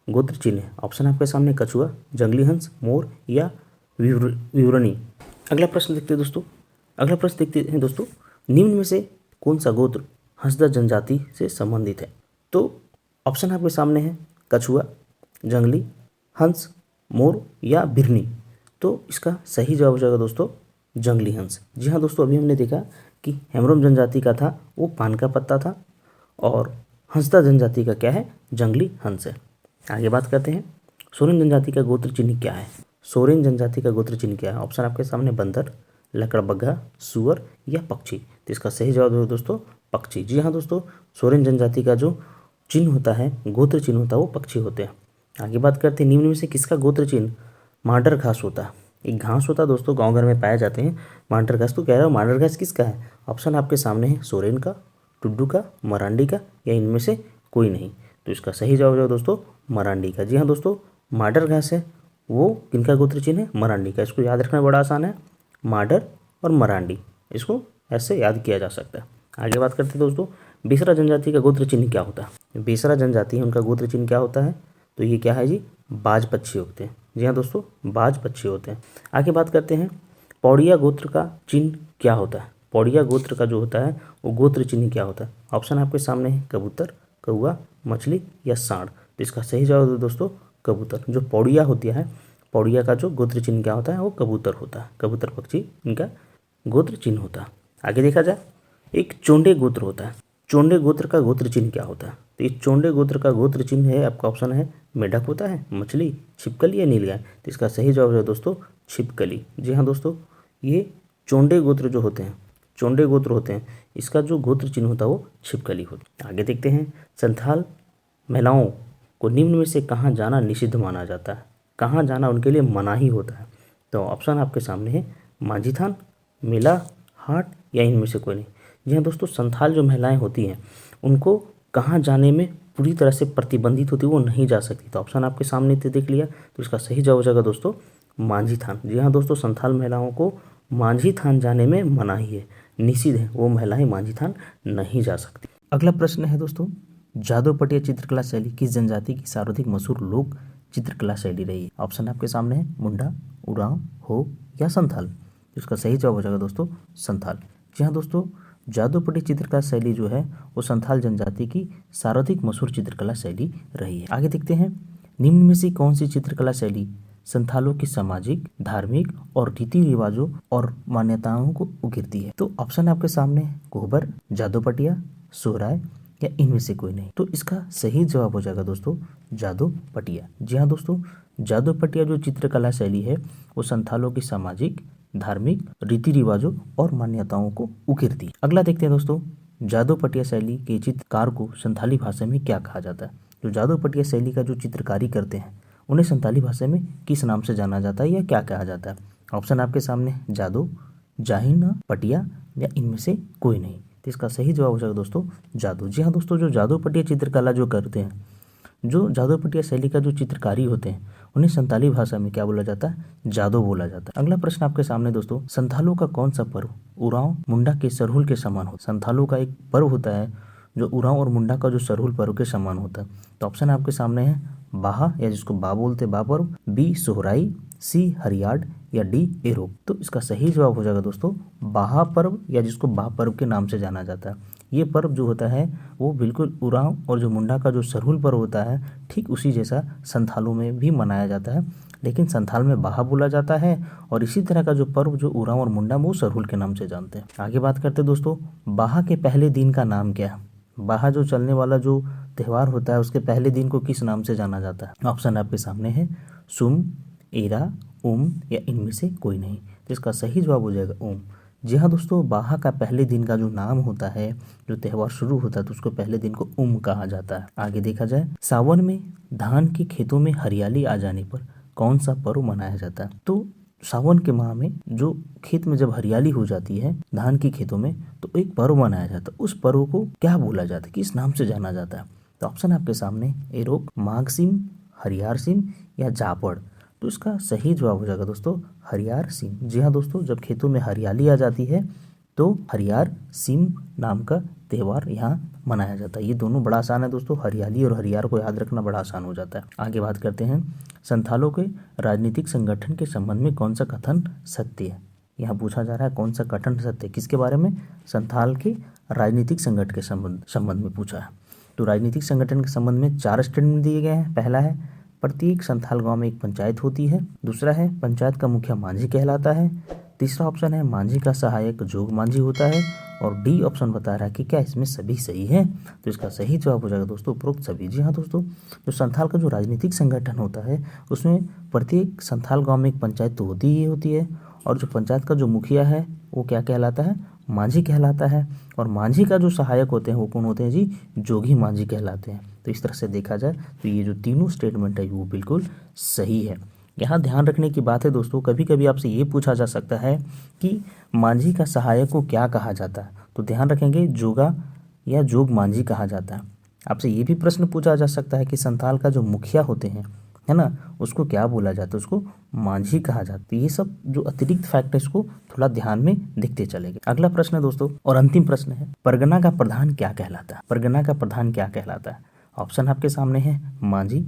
गोत्र चिन्ह है। ऑप्शन आपके सामने कछुआ, जंगली हंस, मोर या विवरणी। अगला प्रश्न देखते हैं दोस्तों, अगला प्रश्न देखते हैं दोस्तों, निम्न में से कौन सा गोत्र हंसदा जनजाति से संबंधित है। तो ऑप्शन आपके सामने है कछुआ, जंगली हंस, मोर या बिरनी। तो इसका सही जवाब हो जाएगा दोस्तों जंगली हंस। जी हाँ दोस्तों, अभी हमने देखा कि हेम्ब्रम जनजाति का था वो पान का पत्ता था और हंसदा जनजाति का क्या है, जंगली हंस है। आगे बात करते हैं, सोरेन जनजाति का गोत्र चिन्ह क्या है। सोरेन जनजाति का गोत्र चिन्ह क्या है। ऑप्शन आपके सामने बंदर, लकड़बग्घा, सुअर या पक्षी। तो इसका सही जवाब है दोस्तों पक्षी। जी हाँ दोस्तों, सोरेन जनजाति का जो चिन्ह होता है, गोत्र चिन्ह होता है वो पक्षी होते हैं। आगे बात करते हैं, निम्न में से किसका गोत्र चिन्ह मांडर घास होता है। एक घास होता है दोस्तों, गांव घर में पाए जाते हैं मांडर घास। तो कह रहा हूँ मांडर घास किसका है। ऑप्शन आपके सामने है सोरेन का, टुड्डू का, मरांडी का या इनमें से कोई नहीं। तो इसका सही जवाब है दोस्तों मरांडी का। जी हाँ दोस्तों, मांडर घास है वो किनका गोत्र चिन्ह है, मरांडी का। इसको याद रखना बड़ा आसान है, मांडर और मरांडी, इसको ऐसे याद किया जा सकता है। आगे बात करते हैं दोस्तों, बेसरा जनजाति का गोत्र चिन्ह क्या होता है। बेसरा जनजाति है, उनका गोत्र चिन्ह क्या होता है, तो ये क्या है जी, बाज पक्षी होते हैं। जी हाँ दोस्तों, बाज पक्षी होते हैं। आगे बात करते हैं, पौड़िया गोत्र का चिन्ह क्या होता है। पौड़िया गोत्र का जो होता है वो गोत्र चिन्ह क्या होता है। ऑप्शन आपके सामने है, कबूतर, कौआ, मछली या सांड। तो इसका सही जवाब है दोस्तों कबूतर। जो पौड़िया होती है, पौड़िया का जो गोत्र चिन्ह क्या होता है वो कबूतर होता है। कबूतर पक्षी इनका गोत्र चिन्ह होता है। आगे देखा जाए, एक चोंडे गोत्र होता है। चोंडे गोत्र का गोत्र चिन्ह क्या होता है। तो ये चोंडे गोत्र का गोत्र चिन्ह है, आपका ऑप्शन है मेढक होता है, मछली, छिपकली या नीलगाय। तो इसका सही जवाब है दोस्तों छिपकली। जी हाँ दोस्तों, ये चोंडे गोत्र जो होते हैं, चोंडे गोत्र होते हैं, इसका जो गोत्र चिन्ह होता है वो छिपकली होता है। आगे देखते हैं, संथाल महिलाओं को निम्न में से कहाँ जाना निषिद्ध माना जाता है। कहाँ जाना उनके लिए मनाही होता है। तो ऑप्शन आपके सामने है, माझी थान, मेला, हाट या इनमें से कोई नहीं। जी हाँ दोस्तों, संथाल जो महिलाएं होती हैं उनको कहाँ जाने में पूरी तरह से प्रतिबंधित होती है, वो नहीं जा सकती। तो ऑप्शन आपके सामने थे, देख लिया। तो इसका सही जवाब हो जाएगा दोस्तों मांझी थान। जी हाँ दोस्तों, संथाल महिलाओं को मांझी थान जाने में मनाही है, निषिद्ध है, वो महिलाएं मांझी थान नहीं जा सकती। अगला प्रश्न है दोस्तों, जादव पटिया चित्रकला शैली किस जनजाति की सर्वाधिक मशहूर लोक चित्रकला शैली रही है। ऑप्शन आपके सामने है, मुंडा, उरांव, हो या संथाल। इसका सही जवाब हो जाएगा दोस्तों संथाल। जी हाँ दोस्तों, जादव पटिया चित्रकला शैली जो है वो संथाल जनजाति की सर्वाधिक मशहूर चित्रकला शैली रही है। आगे देखते हैं, निम्न में से कौन सी चित्रकला शैली संथालों की सामाजिक, धार्मिक और रीति रिवाजों और मान्यताओं को उकेरती है। तो ऑप्शन आपके सामने है, कोहबर, जादव पटिया, सोहराय या इनमें से कोई नहीं। तो इसका सही जवाब हो जाएगा दोस्तों जादव पटिया। जी हाँ दोस्तों, जादव पटिया जो चित्रकला शैली है वो संथालों की सामाजिक, धार्मिक, रीति रिवाजों और मान्यताओं को उकेरती है। अगला देखते हैं दोस्तों, जादव पटिया शैली के चित्रकार को संथाली भाषा में क्या कहा जाता है। जो जादव पटिया शैली का जो चित्रकारी करते हैं उन्हें संथाली भाषा में किस नाम से जाना जाता है या क्या कहा जाता है। ऑप्शन आपके सामने, जादव, जाहिना, पटिया या इनमें से कोई नहीं। तो इसका सही जवाब हो जाएगा दोस्तों जादू। जी हाँ दोस्तों, जो जादव पटिया चित्रकला जो करते हैं, जो जादव पटिया शैली का जो चित्रकारी होते हैं उन्हें संथाली भाषा में क्या बोला जाता है, जादव बोला जाता है। अगला प्रश्न आपके सामने दोस्तों, संथालों का कौन सा पर्व उरांव मुंडा के सरहुल के समान हो। संथालों का एक पर्व होता है जो उरांव और मुंडा का जो सरहुल पर्व के समान होता है। तो ऑप्शन आपके सामने है, बाहा या जिसको बा बोलते बा पर्व, बी सोहराई, सी हरियाड या डी एरो। तो इसका सही जवाब हो जाएगा दोस्तों बाहा पर्व या जिसको बा पर्व के नाम से जाना जाता है। ये पर्व जो होता है वो बिल्कुल उरांव और जो मुंडा का जो सरहुल पर्व होता है ठीक उसी जैसा संथालों में भी मनाया जाता है, लेकिन संथाल में बाहा बोला जाता है और इसी तरह का जो पर्व जो उरांव और मुंडा वो सरहुल के नाम से जानते हैं। आगे बात करते हैं दोस्तों, बाहा के पहले दिन का नाम क्या है। बाहा जो चलने वाला जो त्यौहार होता है उसके पहले दिन को किस नाम से जाना जाता है। ऑप्शन आपके सामने है, सुम, एरा, ओम या इनमें से कोई नहीं। तो इसका सही जवाब हो जाएगा ओम। जी हाँ दोस्तों, बाहा का पहले दिन का जो नाम होता है, जो त्यौहार शुरू होता है तो उसको पहले दिन को ओम कहा जाता है। आगे देखा जाए, सावन में धान के खेतों में हरियाली आ जाने पर कौन सा पर्व मनाया जाता है। तो सावन के माह में जो खेत में जब हरियाली हो जाती है धान की खेतों में तो एक पर्व मनाया जाता है। उस पर्व को क्या बोला जाता है, किस नाम से जाना जाता है। तो ऑप्शन आपके सामने, एरोक, माघसिम, हरियार सिम या जापड़। तो इसका सही जवाब हो जाएगा दोस्तों हरियार सिम। जी हाँ दोस्तों, जब खेतों में हरियाली आ जाती है तो हरियार सिम नाम का त्यौहार यहाँ मनाया जाता है। ये दोनों बड़ा आसान है दोस्तों, हरियाली और हरियार को याद रखना बड़ा आसान हो जाता है। आगे बात करते हैं, संथालों के राजनीतिक संगठन के संबंध में कौन सा कथन सत्य है। यहाँ पूछा जा रहा है कौन सा कथन सत्य है, किसके बारे में, संथाल के राजनीतिक संगठन के संबंध में पूछा है। तो राजनीतिक संगठन के संबंध में 4 स्टेटमेंट दिए गए हैं। पहला है, प्रत्येक संथाल गांव में एक पंचायत होती है। दूसरा है, पंचायत का मुखिया मांझी कहलाता है। तीसरा ऑप्शन है, मांझी का सहायक जोग मांझी होता है। और डी ऑप्शन बता रहा है कि क्या इसमें सभी सही है। तो इसका सही जवाब हो जाएगा दोस्तों उपरोक्त सभी। जी हाँ दोस्तों, जो संथाल का जो राजनीतिक संगठन होता है उसमें प्रत्येक संथाल गांव में एक पंचायत तो होती ही होती है और जो पंचायत का जो मुखिया है वो क्या कहलाता है, मांझी कहलाता है। और मांझी का जो सहायक होते हैं वो कौन होते हैं जी, जोगी मांझी कहलाते हैं। तो इस तरह से देखा जाए तो ये जो तीनों स्टेटमेंट है वो बिल्कुल सही है। यहाँ ध्यान रखने की बात है दोस्तों, कभी कभी आपसे ये पूछा जा सकता है कि मांझी का सहायक को क्या कहा जाता है। तो ध्यान रखेंगे जोगा या जोग मांझी कहा जाता है। आपसे ये भी प्रश्न पूछा जा सकता है कि संथाल का जो मुखिया होते हैं है ना, उसको क्या बोला जाता है, उसको मांझी कहा जाता है। ये सब जो अतिरिक्त फैक्ट है इसको थोड़ा ध्यान में देखते चलेंगे। अगला प्रश्न है दोस्तों और अंतिम प्रश्न है, परगना का प्रधान क्या कहलाता है? परगना का प्रधान क्या कहलाता है? ऑप्शन आपके सामने है मांझी,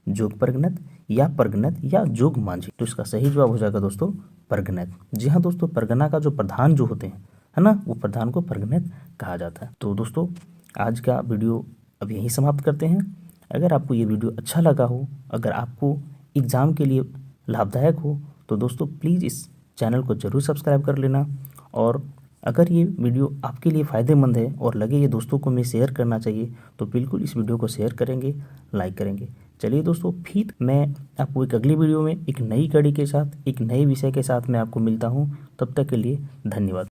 जोग परगनत या परगनत या जोग मांझी। तो इसका सही जवाब हो जाएगा दोस्तों परगनत। जी हाँ दोस्तों, परगना का जो प्रधान जो होते हैं, है ना, वो प्रधान को परगनत कहा जाता है। तो दोस्तों आज का वीडियो अब यहीं समाप्त करते हैं। अगर आपको ये वीडियो अच्छा लगा हो, अगर आपको एग्ज़ाम के लिए लाभदायक हो, तो दोस्तों प्लीज़ इस चैनल को ज़रूर सब्सक्राइब कर लेना। और अगर ये वीडियो आपके लिए फ़ायदेमंद है और लगे ये दोस्तों को मैं शेयर करना चाहिए, तो बिल्कुल इस वीडियो को शेयर करेंगे, लाइक करेंगे। चलिए दोस्तों, फिर मैं आपको एक अगली वीडियो में एक नई कड़ी के साथ, एक नए विषय के साथ मैं आपको मिलता हूँ। तब तक के लिए धन्यवाद।